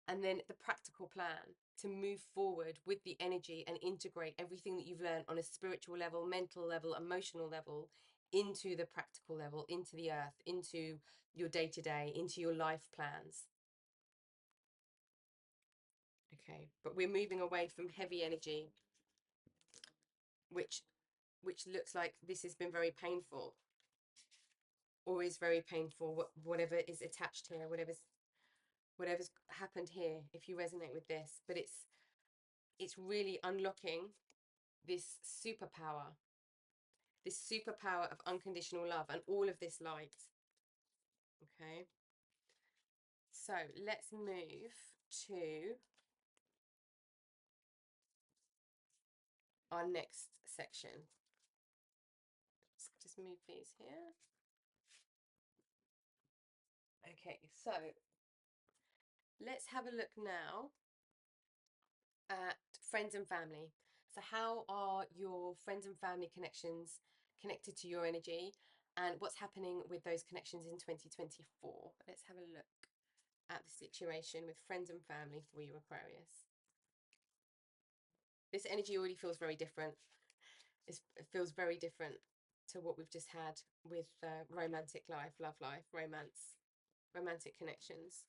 And then the practical plan to move forward with the energy and integrate everything that you've learned on a spiritual level, mental level, emotional level, into the practical level, into the earth, into your day-to-day, into your life plans. Okay, but we're moving away from heavy energy, which looks like this has been very painful, or is very painful, whatever is attached here, whatever's happened here, if you resonate with this. But it's really unlocking this superpower, of unconditional love and all of this light. Okay, so let's move to our next section. Let's just move these here. Okay, so let's have a look now at friends and family. So how are your friends and family connections connected to your energy, and what's happening with those connections in 2024? Let's have a look at the situation with friends and family for you Aquarius. This energy already feels very different. It feels very different to what we've just had with romantic life, love life, romance, romantic connections.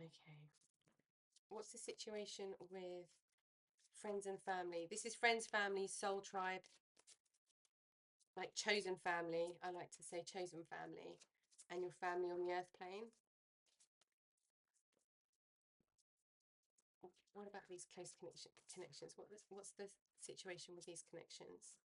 Okay. What's the situation with friends and family? This is friends, family, soul tribe, like chosen family. I like to say chosen family, and your family on the earth plane. What about these close connections? What's the situation with these connections?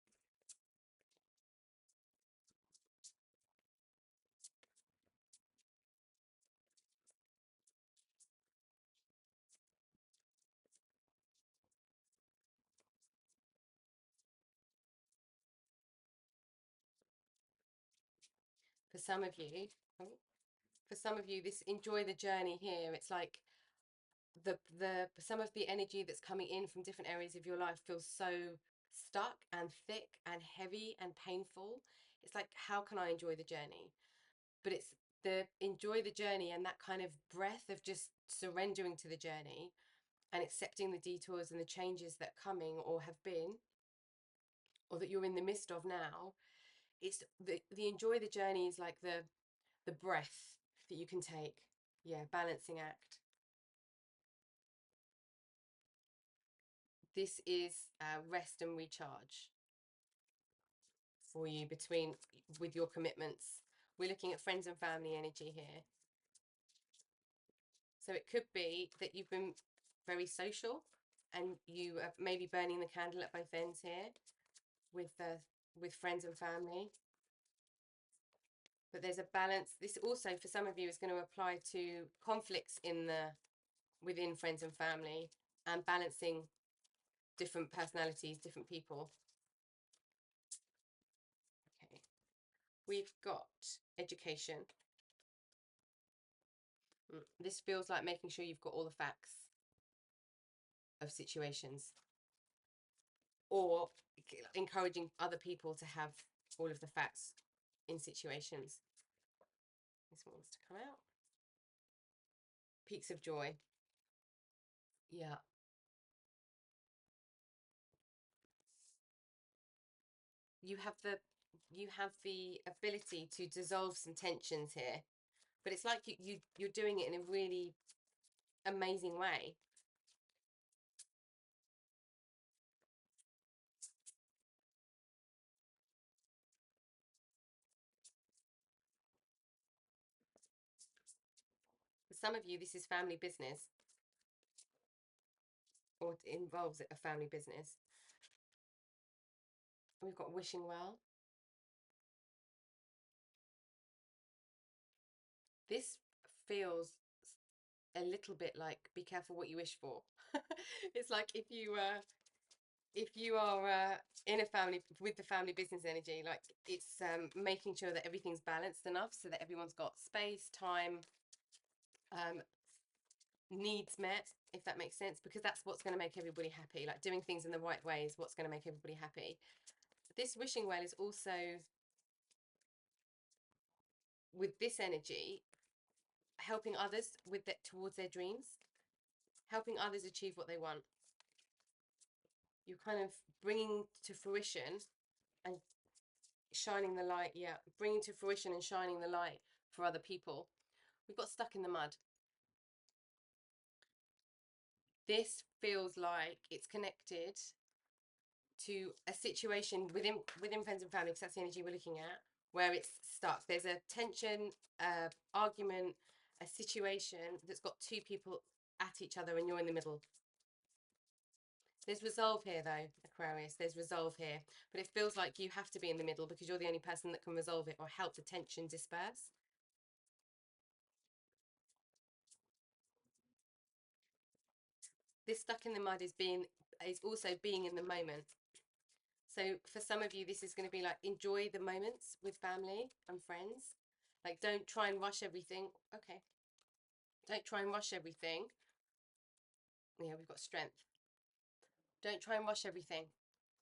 For some of you, oh, for some of you, this enjoy the journey here. It's like the some of the energy that's coming in from different areas of your life feels so stuck and thick and heavy and painful. It's like, how can I enjoy the journey? But it's the enjoy the journey and that kind of breath of just surrendering to the journey and accepting the detours and the changes that are coming or have been, or that you're in the midst of now. It's the enjoy the journey is like the breath that you can take. Yeah, balancing act. This is rest and recharge for you with your commitments. We're looking at friends and family energy here. So it could be that you've been very social and you are maybe burning the candle at both ends here with friends and family. But there's a balance. This also, for some of you, is going to apply to conflicts within friends and family and balancing different personalities, different people. Okay, we've got education. This feels like making sure you've got all the facts of situations, or encouraging other people to have all of the facts in situations. This one wants to come out. Peaks of joy. Yeah. You have the ability to dissolve some tensions here, but it's like you're doing it in a really amazing way. For some of you, this is family business, or it involves a family business. We've got wishing well. This feels a little bit like be careful what you wish for. It's like if you are in a family with the family business energy, like it's making sure that everything's balanced enough so that everyone's got space, time, needs met, if that makes sense, because that's what's going to make everybody happy. Like doing things in the right way is what's going to make everybody happy. This wishing well is also, with this energy, helping others towards their dreams, helping others achieve what they want. You're kind of bringing to fruition and shining the light, yeah, bringing to fruition and shining the light for other people. We've got stuck in the mud. This feels like it's connected to a situation within friends and family, because that's the energy we're looking at, where it's stuck. There's a tension, argument, a situation that's got two people at each other and you're in the middle. There's resolve here though, Aquarius, there's resolve here, but it feels like you have to be in the middle because you're the only person that can resolve it or help the tension disperse. This stuck in the mud is also being in the moment. So for some of you, this is going to be like, enjoy the moments with family and friends. Like, don't try and rush everything. Okay. Don't try and rush everything. Yeah, we've got strength. Don't try and rush everything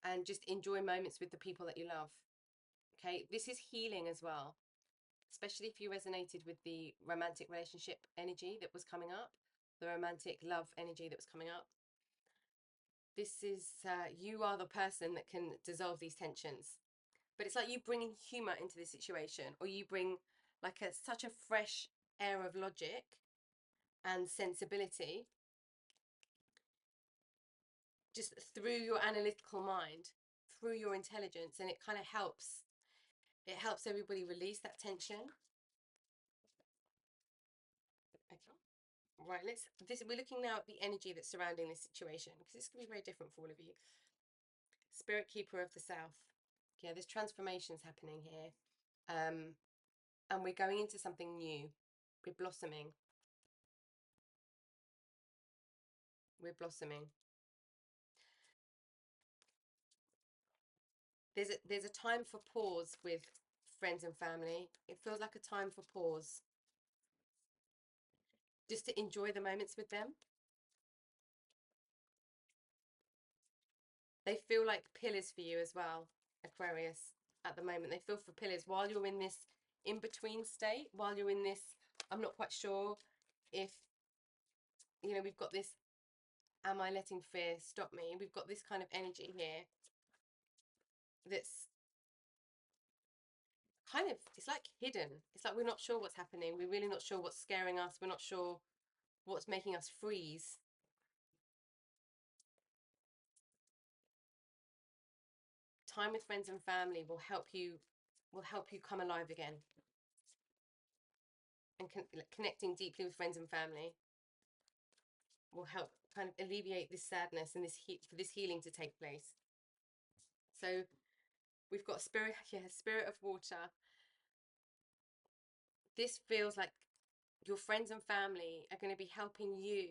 and just enjoy moments with the people that you love. Okay. This is healing as well, especially if you resonated with the romantic relationship energy that was coming up, the romantic love energy that was coming up. This is, you are the person that can dissolve these tensions. But it's like you bringing humor into the situation, or you bring like such a fresh air of logic and sensibility just through your analytical mind, through your intelligence, and it kind of helps. It helps everybody release that tension. Okay. Right, we're looking now at the energy that's surrounding this situation, because this can be very different for all of you. Spirit Keeper of the South. Yeah, there's transformations happening here. And we're going into something new. We're blossoming. We're blossoming. There's a time for pause with friends and family. It feels like a time for pause. Just to enjoy the moments with them. They feel like pillars for you as well, Aquarius, at the moment. They feel for pillars while you're in this in-between state, while you're in this, I'm not quite sure if, you know, we've got this, am I letting fear stop me? We've got this kind of energy here that's kind of, it's like hidden. It's like we're not sure what's happening. We're really not sure what's scaring us. We're not sure what's making us freeze. time with friends and family will help you come alive again. And connecting deeply with friends and family will help kind of alleviate this sadness and for this healing to take place. So we've got spirit of water. This feels like your friends and family are going to be helping you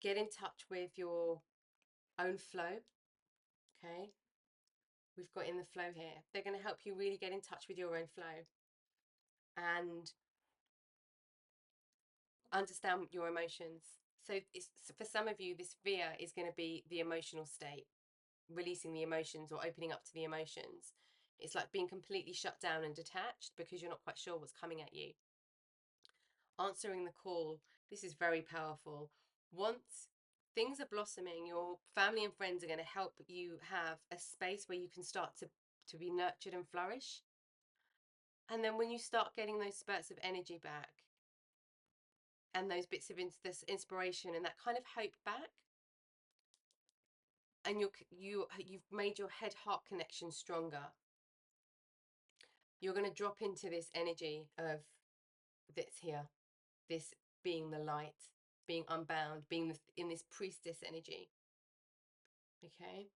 get in touch with your own flow. Okay, we've got in the flow here. They're going to help you really get in touch with your own flow and understand your emotions. So for some of you, this fear is going to be the emotional state, releasing the emotions or opening up to the emotions. It's like being completely shut down and detached because you're not quite sure what's coming at you. Answering the call, this is very powerful. Once things are blossoming, your family and friends are going to help you have a space where you can start to be nurtured and flourish. And then when you start getting those spurts of energy back and those bits of this inspiration and that kind of hope back, and you've made your head heart connection stronger, you're going to drop into this energy of that's here, this being the light, being unbound, being in this priestess energy. Okay.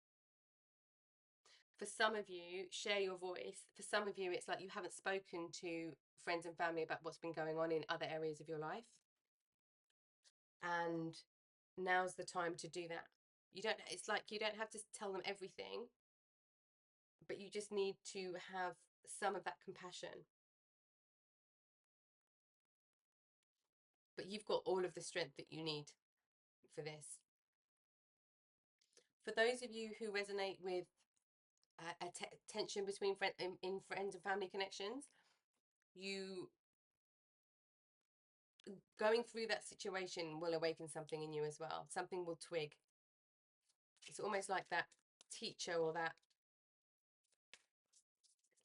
For some of you, share your voice. For some of you, it's like you haven't spoken to friends and family about what's been going on in other areas of your life. And now's the time to do that. It's like you don't have to tell them everything, but you just need to have some of that compassion. But you've got all of the strength that you need for this. For those of you who resonate with tension between in friends and family connections, you going through that situation will awaken something in you as well. Something will twig. It's almost like that teacher or that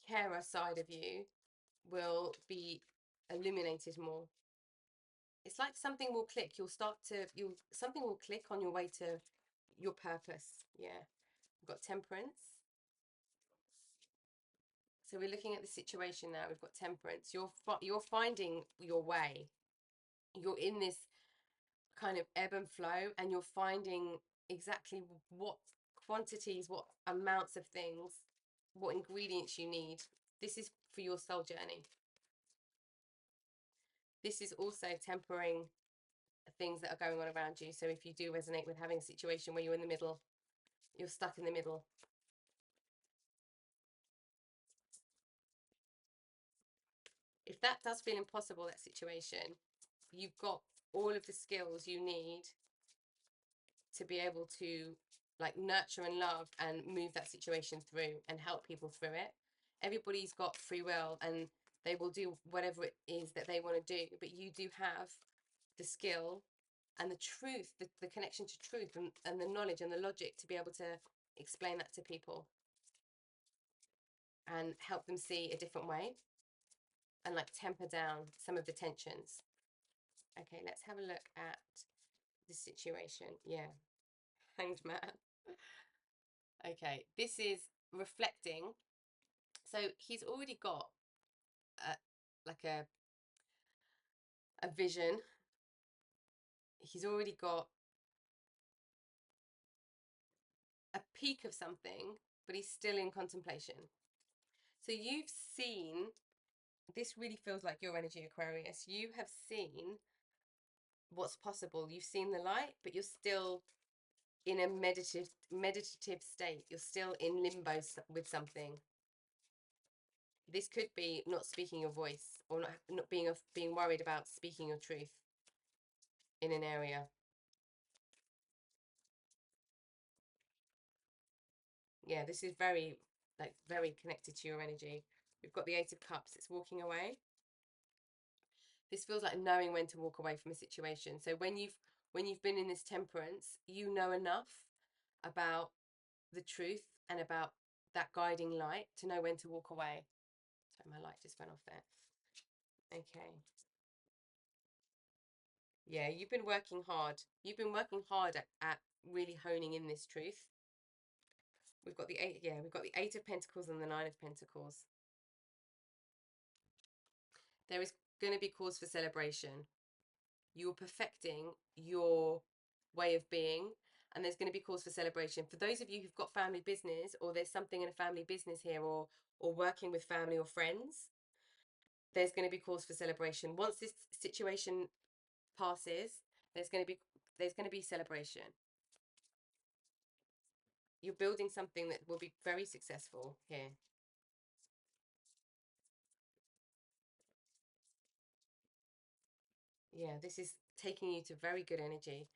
carer side of you will be illuminated more. It's like something will click. Something will click on your way to your purpose. Yeah. We've got temperance. So we're looking at the situation now. We've got temperance. You're finding your way. You're in this kind of ebb and flow, and you're finding exactly what quantities, what amounts of things, what ingredients you need. This is for your soul journey. This is also tempering things that are going on around you. So if you do resonate with having a situation where you're in the middle, you're stuck in the middle. If that does feel impossible, that situation, you've got all of the skills you need to be able to like nurture and love and move that situation through and help people through it. Everybody's got free will and they will do whatever it is that they want to do, but you do have the skill and the truth, the connection to truth and the knowledge and the logic to be able to explain that to people and help them see a different way and like temper down some of the tensions. Okay, let's have a look at the situation. Yeah, hanged man. Okay, this is reflecting. So he's already got like a vision. He's already got a peak of something, but he's still in contemplation. So you've seen, this really feels like your energy, Aquarius. You have seen what's possible. You've seen the light, but you're still in a meditative state. You're still in limbo with something. This could be not speaking your voice or not being worried about speaking your truth in an area. Yeah, this is very connected to your energy. We've got the Eight of Cups. It's walking away. This feels like knowing when to walk away from a situation. So when you've been in this temperance, you know enough about the truth and about that guiding light to know when to walk away. Sorry, my light just went off there. Okay. Yeah, you've been working hard. You've been working hard at really honing in this truth. We've got the eight, yeah, we've got the Eight of Pentacles and the Nine of Pentacles. There is going to be cause for celebration. You're perfecting your way of being, and there's going to be cause for celebration. For those of you who've got family business, or there's something in a family business here, or working with family or friends, there's going to be cause for celebration. Once this situation passes, there's going to be celebration. You're building something that will be very successful here. Yeah, this is taking you to very good energy.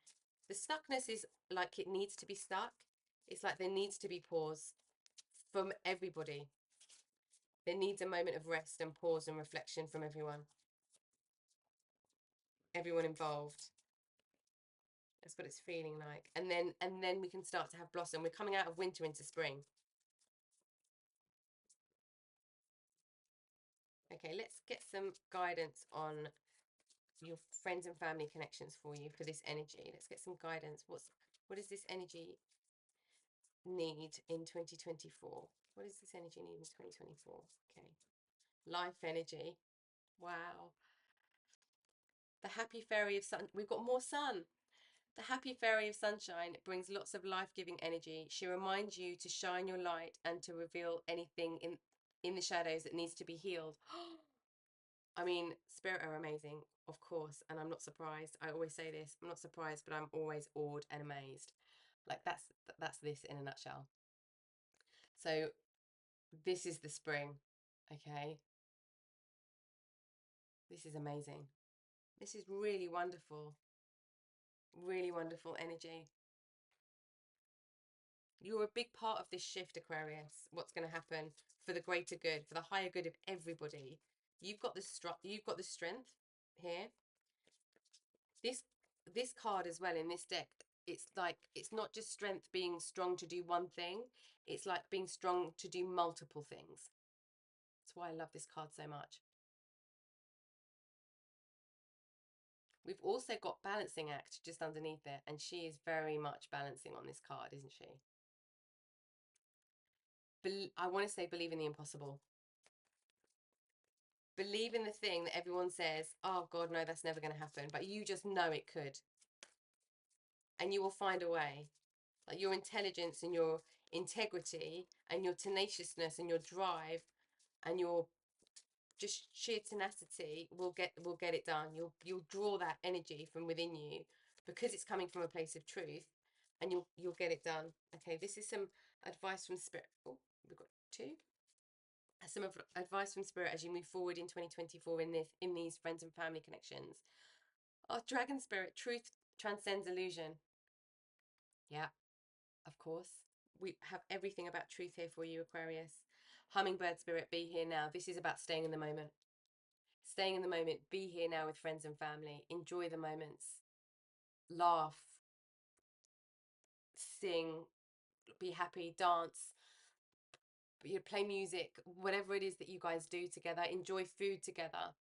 The stuckness is like it needs to be stuck. It's like there needs to be pause from everybody. There needs a moment of rest and pause and reflection from everyone involved. That's what it's feeling like. And then we can start to have blossom. We're coming out of winter into spring. Okay, let's get some guidance on your friends and family connections for you for this energy. Let's get some guidance. What does this energy need in 2024? What does this energy need in 2024? Okay. Life energy. Wow. The happy fairy of sun. We've got more sun. The happy fairy of sunshine brings lots of life-giving energy. She reminds you to shine your light and to reveal anything in the shadows that needs to be healed. I mean, spirit are amazing, of course, and I'm not surprised. I always say this. I'm not surprised, but I'm always awed and amazed. Like that's this in a nutshell. So this is the spring, okay? This is amazing. This is really wonderful. Really wonderful energy. You're a big part of this shift, Aquarius. What's going to happen for the greater good, for the higher good of everybody. You've got the strength here. This card as well in this deck, it's like it's not just strength being strong to do one thing, it's like being strong to do multiple things. That's why I love this card so much. We've also got balancing act just underneath it, and she is very much balancing on this card, isn't she? I want to say believe in the impossible. Believe in the thing that everyone says, oh God, no, that's never going to happen, but you just know it could, and you will find a way. Like your intelligence and your integrity and your tenaciousness and your drive and your just sheer tenacity will get it done. You'll draw that energy from within you because it's coming from a place of truth, and you'll get it done. Okay, this is some advice from spirit. Oh, we've got two. Some advice from spirit as you move forward in 2024 in these friends and family connections. Oh, dragon spirit, truth transcends illusion. Yeah, of course. We have everything about truth here for you, Aquarius. Hummingbird spirit, be here now. This is about staying in the moment. Staying in the moment, be here now with friends and family. Enjoy the moments. Laugh, sing, be happy, dance, play music, whatever it is that you guys do together. Enjoy food together.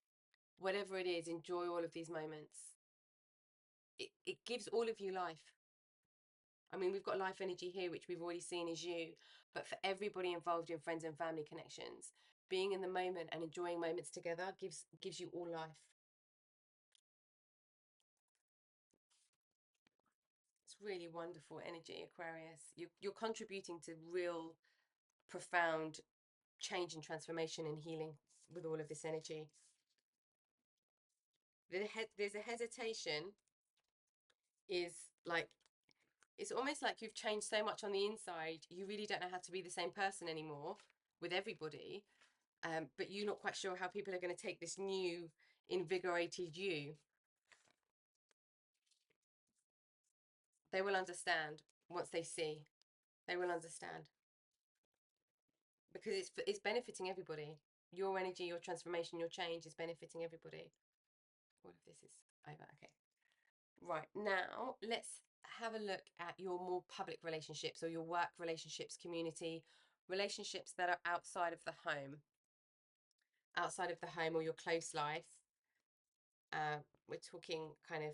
Whatever it is, enjoy all of these moments. It gives all of you life. I mean, we've got life energy here, which we've already seen is you, but for everybody involved in friends and family connections, being in the moment and enjoying moments together gives you all life. It's really wonderful energy, Aquarius. You're contributing to real profound change and transformation and healing with all of this energy. There's a hesitation, is like it's almost like you've changed so much on the inside, you really don't know how to be the same person anymore with everybody. But you're not quite sure how people are going to take this new invigorated you. They will understand once they see. They will understand because it's benefiting everybody. Your energy, your transformation, your change is benefiting everybody. All of this is over. Okay. Right, now let's have a look at your more public relationships or your work relationships, community relationships that are outside of the home or your close life. We're talking kind of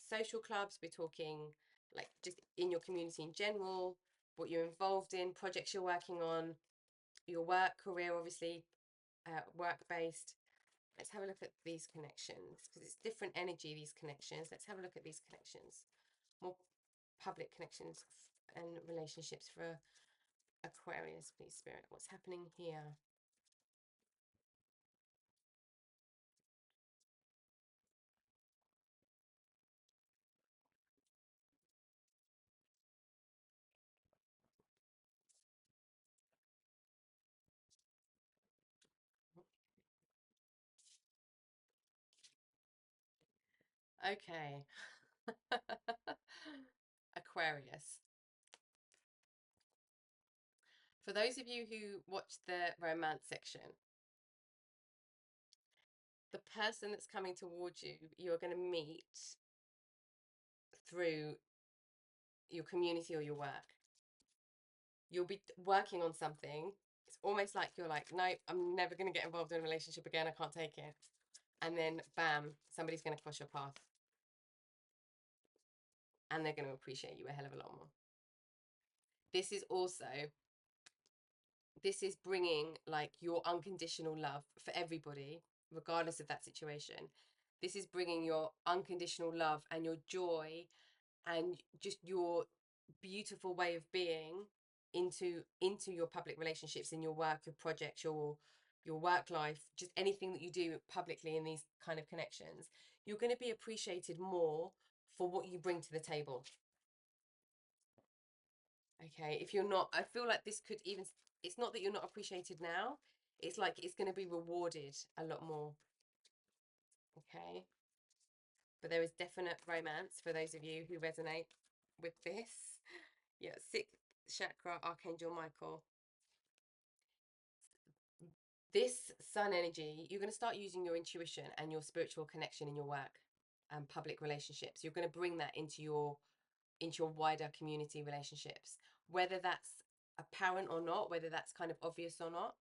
social clubs, we're talking like just in your community in general, what you're involved in, projects you're working on, your work, career, obviously, work-based. Let's have a look at these connections, because it's different energy, these connections. Let's have a look at these connections. More public connections and relationships for Aquarius, please, Spirit. What's happening here? Okay. Aquarius. For those of you who watched the romance section, the person that's coming towards you, you're going to meet through your community or your work. You'll be working on something. It's almost like you're like, no, I'm never going to get involved in a relationship again. I can't take it. And then, bam, somebody's going to cross your path. And they're going to appreciate you a hell of a lot more. This is also, this is bringing like your unconditional love for everybody, regardless of that situation. This is bringing your unconditional love and your joy and just your beautiful way of being into your public relationships, in your work, your projects, your work life, just anything that you do publicly in these kind of connections. You're going to be appreciated more for what you bring to the table. Okay, if you're not, I feel like this could even, it's not that you're not appreciated now, it's like it's going to be rewarded a lot more. Okay, but there is definite romance for those of you who resonate with this. Yeah, sixth chakra, Archangel Michael. This sun energy, you're going to start using your intuition and your spiritual connection in your work and public relationships. You're going to bring that into your wider community relationships, whether that's apparent or not, whether that's kind of obvious or not,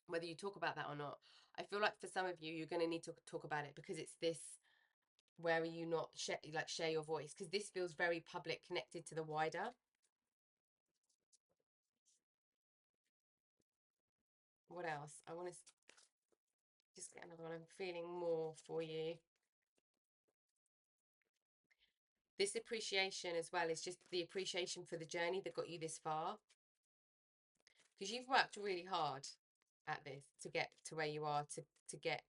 whether you talk about that or not. I feel like for some of you, you're going to need to talk about it, because it's this, where are you not share your voice, because this feels very public, connected to the wider. What else? I want to just get another one. I'm feeling more for you. This appreciation as well is just the appreciation for the journey that got you this far, because you've worked really hard at this to get to where you are, to get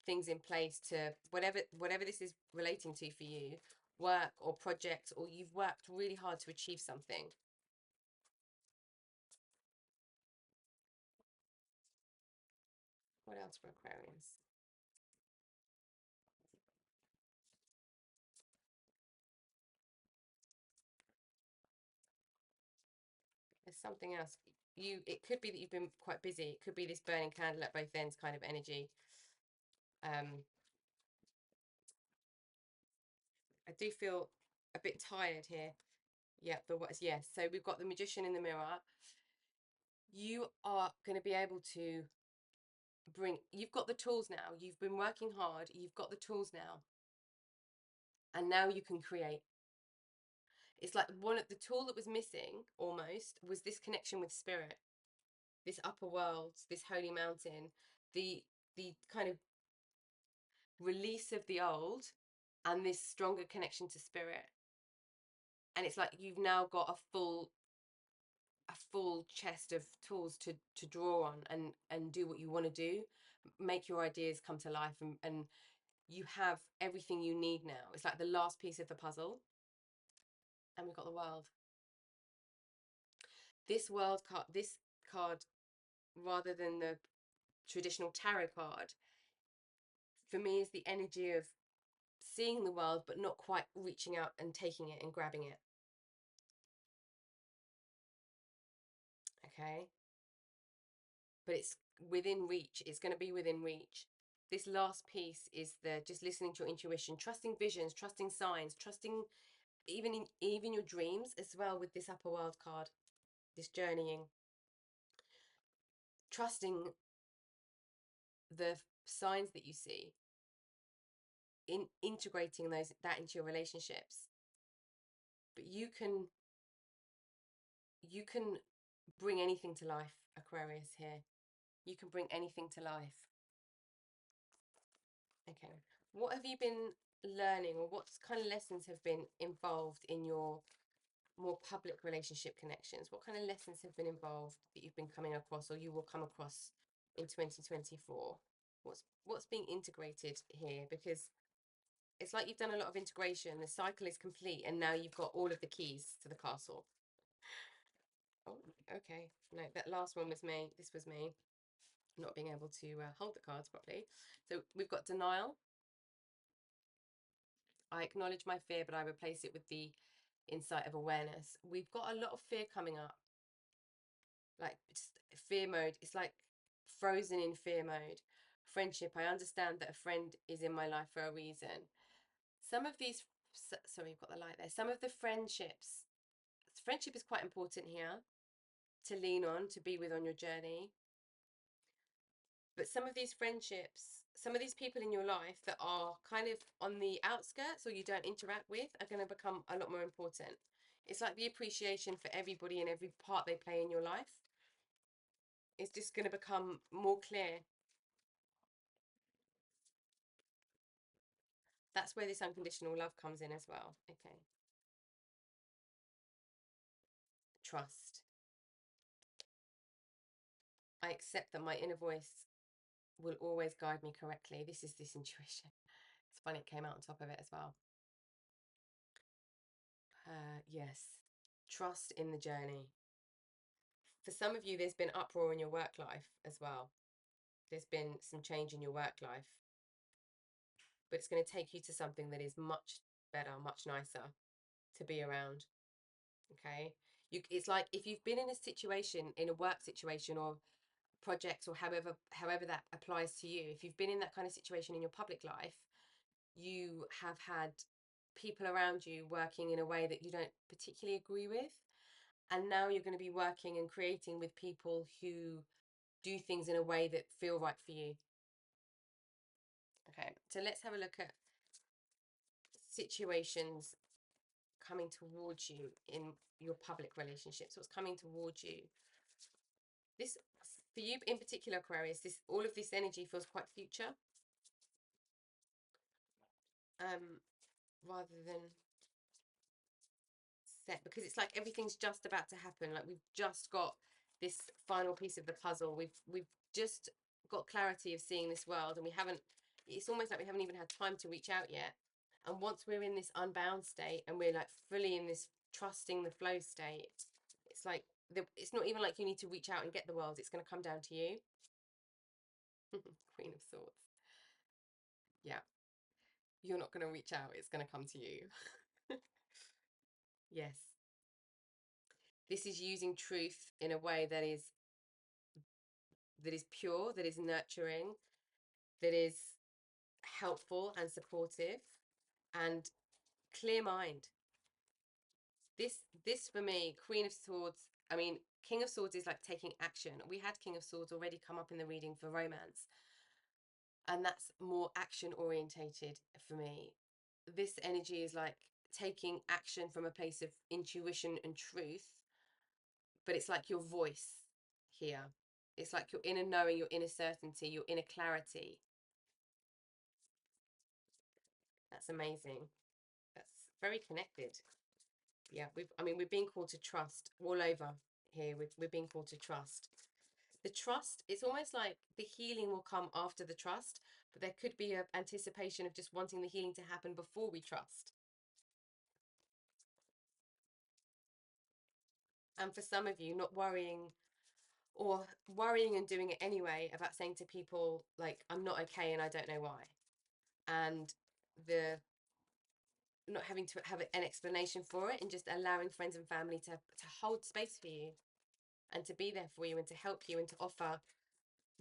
things in place, to whatever this is relating to for you, work or project, or you've worked really hard to achieve something. What else for Aquarius? There's something else. It could be that you've been quite busy. It could be this burning candle at both ends kind of energy. I do feel a bit tired here. Yeah, but yes. So we've got the Magician in the mirror. You are going to be able to you've got the tools now. You've been working hard. You've got the tools now. And now you can create. It's like one of the tool that was missing almost was this connection with spirit, this upper world, this holy mountain, the kind of release of the old and this stronger connection to spirit. And it's like you've now got a full chest of tools to draw on and do what you want to do, make your ideas come to life, and you have everything you need now. It's like the last piece of the puzzle. And we've got the world. This card, rather than the traditional tarot card, for me is the energy of seeing the world but not quite reaching out and taking it and grabbing it. Okay, but it's within reach. It's going to be within reach. This last piece is the just listening to your intuition, trusting visions, trusting signs, trusting even your dreams as well, with this upper world card, this journeying, trusting the signs that you see, in integrating that into your relationships. But you can you can bring anything to life, Aquarius, here. You can bring anything to life. Okay. What have you been learning, or what kind of lessons have been involved in your more public relationship connections? What kind of lessons have been involved that you've been coming across, or you will come across in 2024? What's being integrated here? Because it's like you've done a lot of integration. The cycle is complete, and now you've got all of the keys to the castle. Oh, okay. No, that last one was me. This was me not being able to hold the cards properly. So we've got denial. I acknowledge my fear, but I replace it with the insight of awareness. We've got a lot of fear coming up, like just fear mode. It's like frozen in fear mode. Friendship. I understand that a friend is in my life for a reason. Some of these, sorry, you've got the light there. Some of the friendship is quite important here to lean on, to be with on your journey. But some of these friendships, some of these people in your life that are kind of on the outskirts or you don't interact with are going to become a lot more important. It's like the appreciation for everybody and every part they play in your life is just going to become more clear. That's where this unconditional love comes in as well. Okay. Trust. I accept that my inner voice will always guide me correctly. This is this intuition. It's funny it came out on top of it as well. Yes. Trust in the journey. For some of you, there's been uproar in your work life as well. There's been some change in your work life, but it's going to take you to something that is much better, much nicer to be around. Okay. It's like if you've been in a situation, in a work situation or project or however that applies to you, if you've been in that kind of situation in your public life, you have had people around you working in a way that you don't particularly agree with. And now you're going to be working and creating with people who do things in a way that feel right for you. Okay, so let's have a look at situations coming towards you in your public relationships. What's coming towards you? This, for you in particular, Aquarius, all of this energy feels quite future, rather than set, because it's like everything's just about to happen. Like we've just got this final piece of the puzzle. We've just got clarity of seeing this world, and we haven't. It's almost like we haven't even had time to reach out yet. And once we're in this unbound state and we're like fully in this trusting the flow state, it's like it's not even like you need to reach out and get the world. It's going to come down to you. Queen of Swords. Yeah, you're not going to reach out. It's going to come to you. Yes. This is using truth in a way that is pure, that is nurturing, that is helpful and supportive, and clear mind. This for me, Queen of Swords, I mean, King of Swords is like taking action. We had King of Swords already come up in the reading for romance, and that's more action orientated for me. This energy is like taking action from a place of intuition and truth, but it's like your voice here. It's like your inner knowing, your inner certainty, your inner clarity. That's amazing. That's very connected. Yeah, we're being called to trust all over here. We're being called to trust. The trust, it's almost like the healing will come after the trust, but there could be an anticipation of just wanting the healing to happen before we trust. And for some of you, not worrying, or worrying and doing it anyway, about saying to people like, I'm not okay and I don't know why. And the not having to have an explanation for it, and just allowing friends and family to hold space for you and to be there for you and to help you and to offer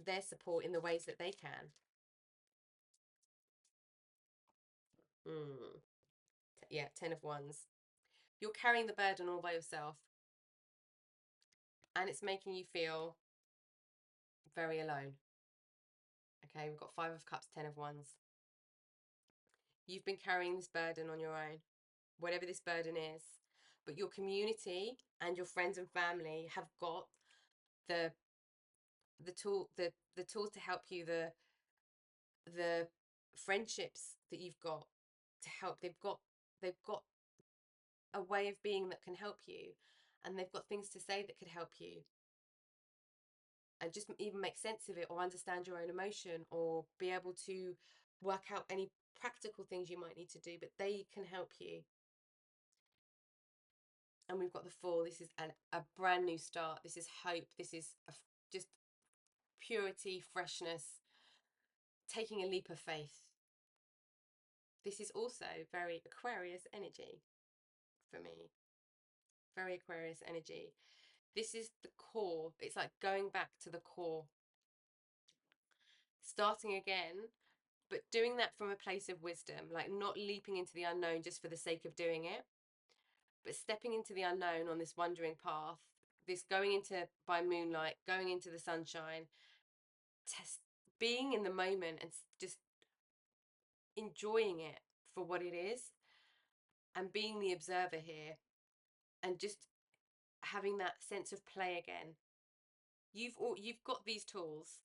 their support in the ways that they can. Yeah, 10 of Wands. You're carrying the burden all by yourself, and it's making you feel very alone. Okay, we've got 5 of Cups, 10 of Wands. You've been carrying this burden on your own, whatever this burden is. but your community and your friends and family have got the the tools to help you, the friendships that you've got to help. They've got a way of being that can help you, and they've got things to say that could help you, and just even make sense of it, or understand your own emotion, or be able to work out any practical things you might need to do, but they can help you. And we've got the Fool. This is a brand new start. This is hope. This is just purity, freshness, taking a leap of faith. This is also very Aquarius energy for me. Very Aquarius energy. This is the core. It's like going back to the core. Starting again, but doing that from a place of wisdom, like not leaping into the unknown just for the sake of doing it, but stepping into the unknown on this wandering path, this going into by moonlight, going into the sunshine, being in the moment and just enjoying it for what it is, and being the observer here, and just having that sense of play again. You've got these tools.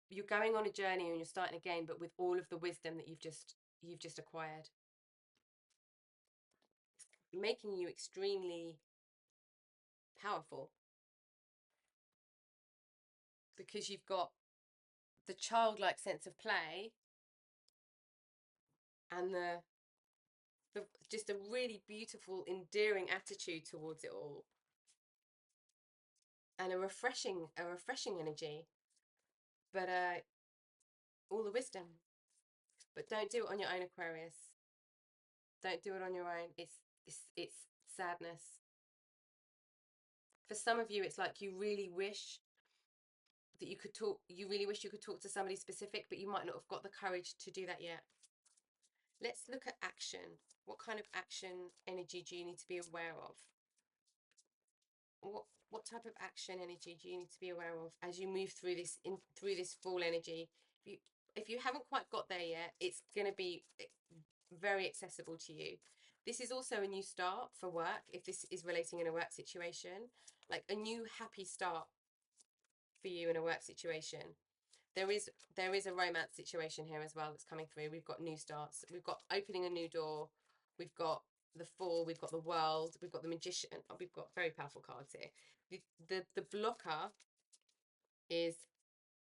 You're going on a journey and you're starting again, but with all of the wisdom that you've just acquired, making you extremely powerful, because you've got the childlike sense of play and the just a really beautiful, endearing attitude towards it all, and a refreshing energy, but all the wisdom. But don't do it on your own, Aquarius. Don't do it on your own. It's sadness. For some of you, it's like you really wish that you could talk. You really wish you could talk to somebody specific, but you might not have got the courage to do that yet. Let's look at action. What kind of action energy do you need to be aware of? What type of action energy do you need to be aware of as you move through this Fool energy? If you haven't quite got there yet, it's going to be very accessible to you. This is also a new start for work, if this is relating in a work situation, like a new happy start for you in a work situation. There is a romance situation here as well that's coming through. We've got new starts. We've got opening a new door. We've got the Fool. We've got the World. We've got the Magician. Oh, we've got very powerful cards here. The blocker is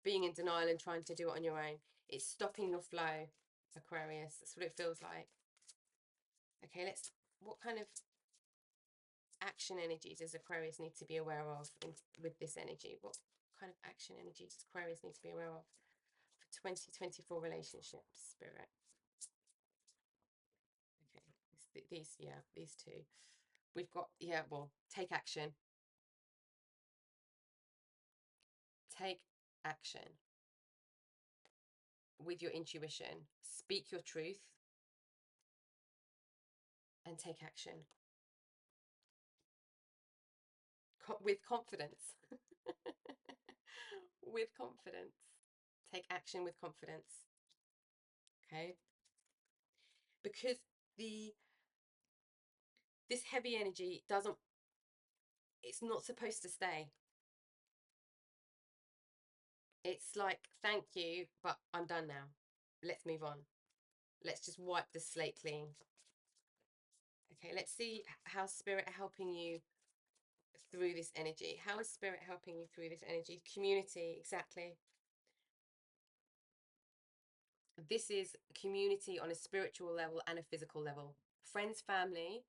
being in denial and trying to do it on your own. It's stopping your flow, Aquarius. That's what it feels like. Okay, what kind of action energies does Aquarius need to be aware of with this energy? What kind of action energy does Aquarius need to be aware of for 2024 relationships, Spirit? Okay, these two. We've got, well, take action. Take action with your intuition. Speak your truth and take action with confidence. With confidence. Take action with confidence. Okay? Because this heavy energy it's not supposed to stay. It's like, thank you, but I'm done now. Let's move on. Let's just wipe the slate clean. Okay, let's see how Spirit are helping you through this energy. How is Spirit helping you through this energy? Community, exactly. This is community on a spiritual level and a physical level. Friends, family,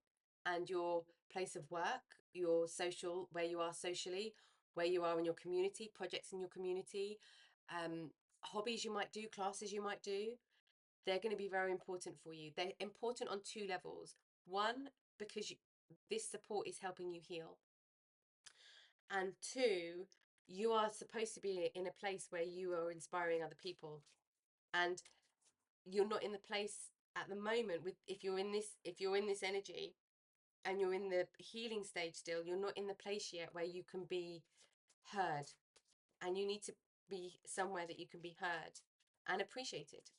and your place of work, your social, where you are socially, where you are in your community, projects in your community, hobbies you might do, classes you might do. They're going to be very important for you. They're important on two levels. One, because this support is helping you heal. And two, you are supposed to be in a place where you are inspiring other people. And you're not in the place at the moment if you're in this energy and you're in the healing stage still, you're not in the place yet where you can be heard. And you need to be somewhere that you can be heard and appreciated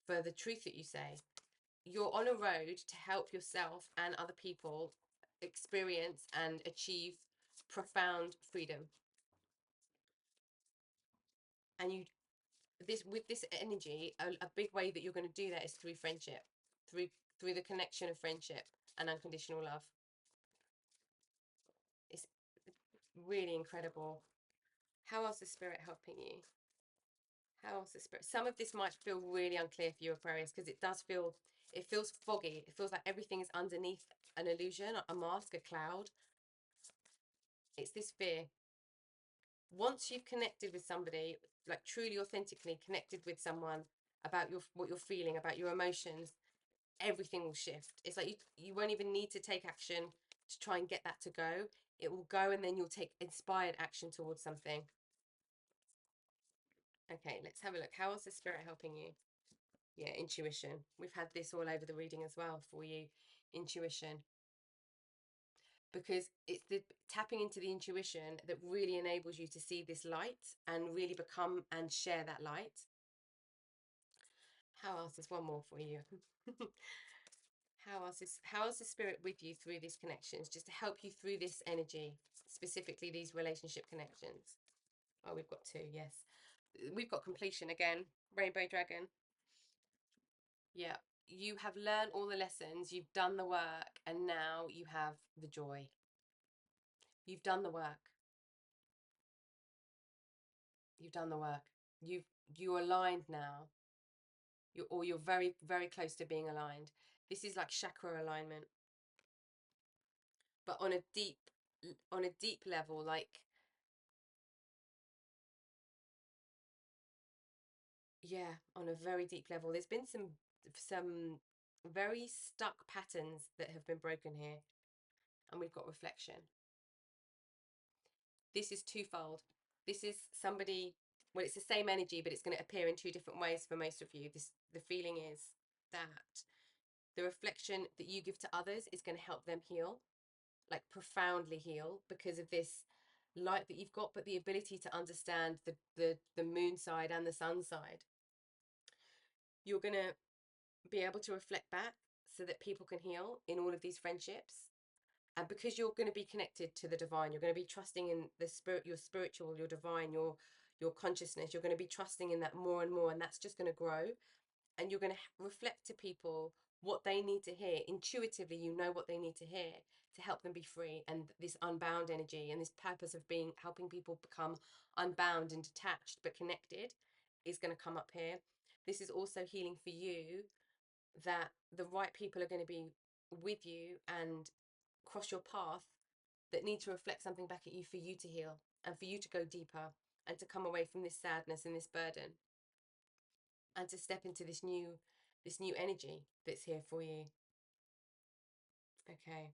for the truth that you say. you're on a road to help yourself and other people experience and achieve profound freedom. And you this with this energy, a big way that you're going to do that is through friendship, through the connection of friendship and unconditional love. It's really incredible. How else is spirit helping you? How else is spirit? Some of this might feel really unclear for you, Aquarius, because it feels foggy. It feels like everything is underneath an illusion, a mask, a cloud. It's this fear. Once you've connected with somebody, like truly authentically connected with someone about what you're feeling, about your emotions, everything will shift. It's like you won't even need to take action to try and get that to go. It will go, and then you'll take inspired action towards something. Okay, let's have a look. How is the spirit helping you? Yeah, intuition. We've had this all over the reading as well for you. Intuition. Because it's the tapping into the intuition that really enables you to see this light and really become and share that light. How else is one more for you? How else is spirit with you through these connections, just to help you through this energy, specifically these relationship connections? Oh, we've got two, yes. We've got completion again, Rainbow Dragon. Yeah, you have learned all the lessons, you've done the work, and now you have the joy. You've done the work. You've done the work. You're aligned now. You're very, very close to being aligned. This is like chakra alignment, but on a deep level, like, yeah, on a very deep level. There's been some very stuck patterns that have been broken here, and we've got reflection. This is twofold. This is somebody, well, it's the same energy, but it's going to appear in two different ways for most of you. The feeling is that the reflection that you give to others is going to help them heal, like profoundly heal, because of this light that you've got, but the ability to understand the moon side and the sun side. You're going to be able to reflect back so that people can heal in all of these friendships. And because you're going to be connected to the divine, you're going to be trusting in the spirit, your spiritual, your divine, your consciousness. You're going to be trusting in that more and more, and that's just going to grow. And you're going to reflect to people what they need to hear intuitively. You know what they need to hear to help them be free, and this unbound energy and this purpose of being helping people become unbound and detached but connected is going to come up here. This is also healing for you, that the right people are going to be with you and cross your path that need to reflect something back at you for you to heal and for you to go deeper and to come away from this sadness and this burden and to step into this new energy that's here for you. Okay,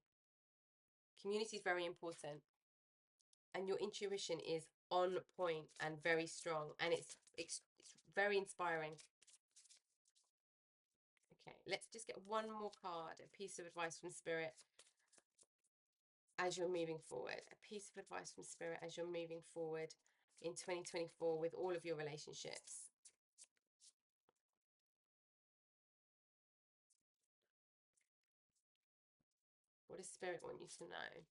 community is very important, and your intuition is on point and very strong, and it's very inspiring. Okay, let's just get one more card, a piece of advice from spirit as you're moving forward. A piece of advice from spirit as you're moving forward in 2024 with all of your relationships. What does spirit want you to know?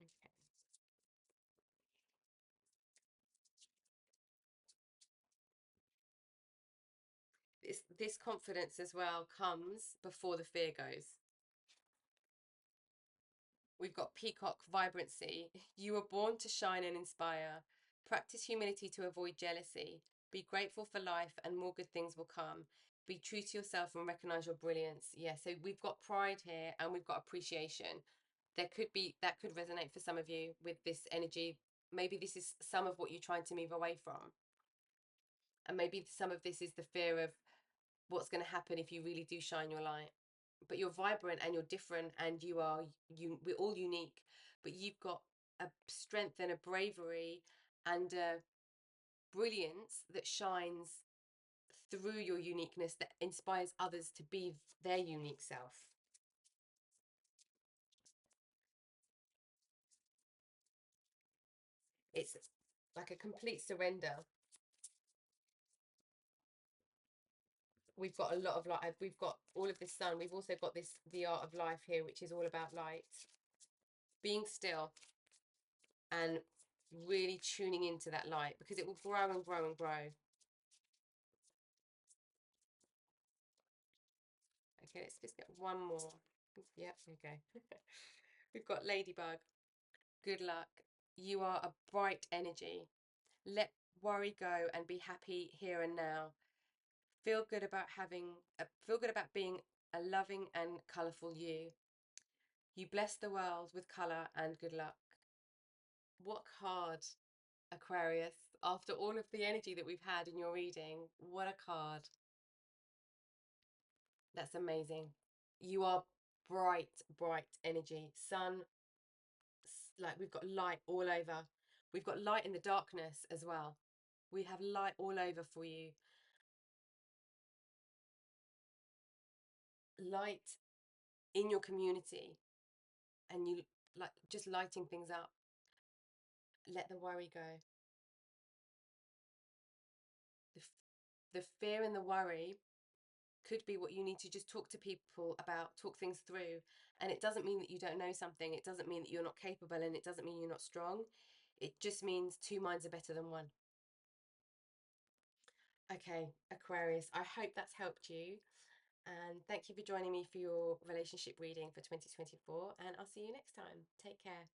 Okay. This confidence as well comes before the fear goes. We've got peacock vibrancy. You were born to shine and inspire. Practice humility to avoid jealousy. Be grateful for life and more good things will come. Be true to yourself and recognize your brilliance. Yeah, so we've got pride here and we've got appreciation. That could resonate for some of you with this energy. Maybe this is some of what you're trying to move away from. And maybe some of this is the fear of what's going to happen if you really do shine your light. But you're vibrant and you're different, and we're all unique, but you've got a strength and a bravery and a brilliance that shines through your uniqueness, that inspires others to be their unique self. It's like a complete surrender. we've got a lot of light. We've got all of this sun. We've also got this, the art of life here, which is all about light. Being still and really tuning into that light, because it will grow and grow and grow. Okay, let's just get one more. Yep, okay. We've got Ladybug. Good luck. You are a bright energy. Let worry go and be happy here and now. Feel good about being a loving and colourful you. You bless the world with colour and good luck. What card, Aquarius, after all of the energy that we've had in your reading, what a card. That's amazing. You are bright, bright energy. Sun, like we've got light all over. We've got light in the darkness as well. We have light all over for you. Light in your community, and you like just lighting things up. Let the worry go. The fear and the worry could be what you need to just talk to people about, talk things through. And it doesn't mean that you don't know something. It doesn't mean that you're not capable, and it doesn't mean you're not strong. It just means two minds are better than one. Okay, Aquarius, I hope that's helped you. And thank you for joining me for your relationship reading for 2024. And I'll see you next time. Take care.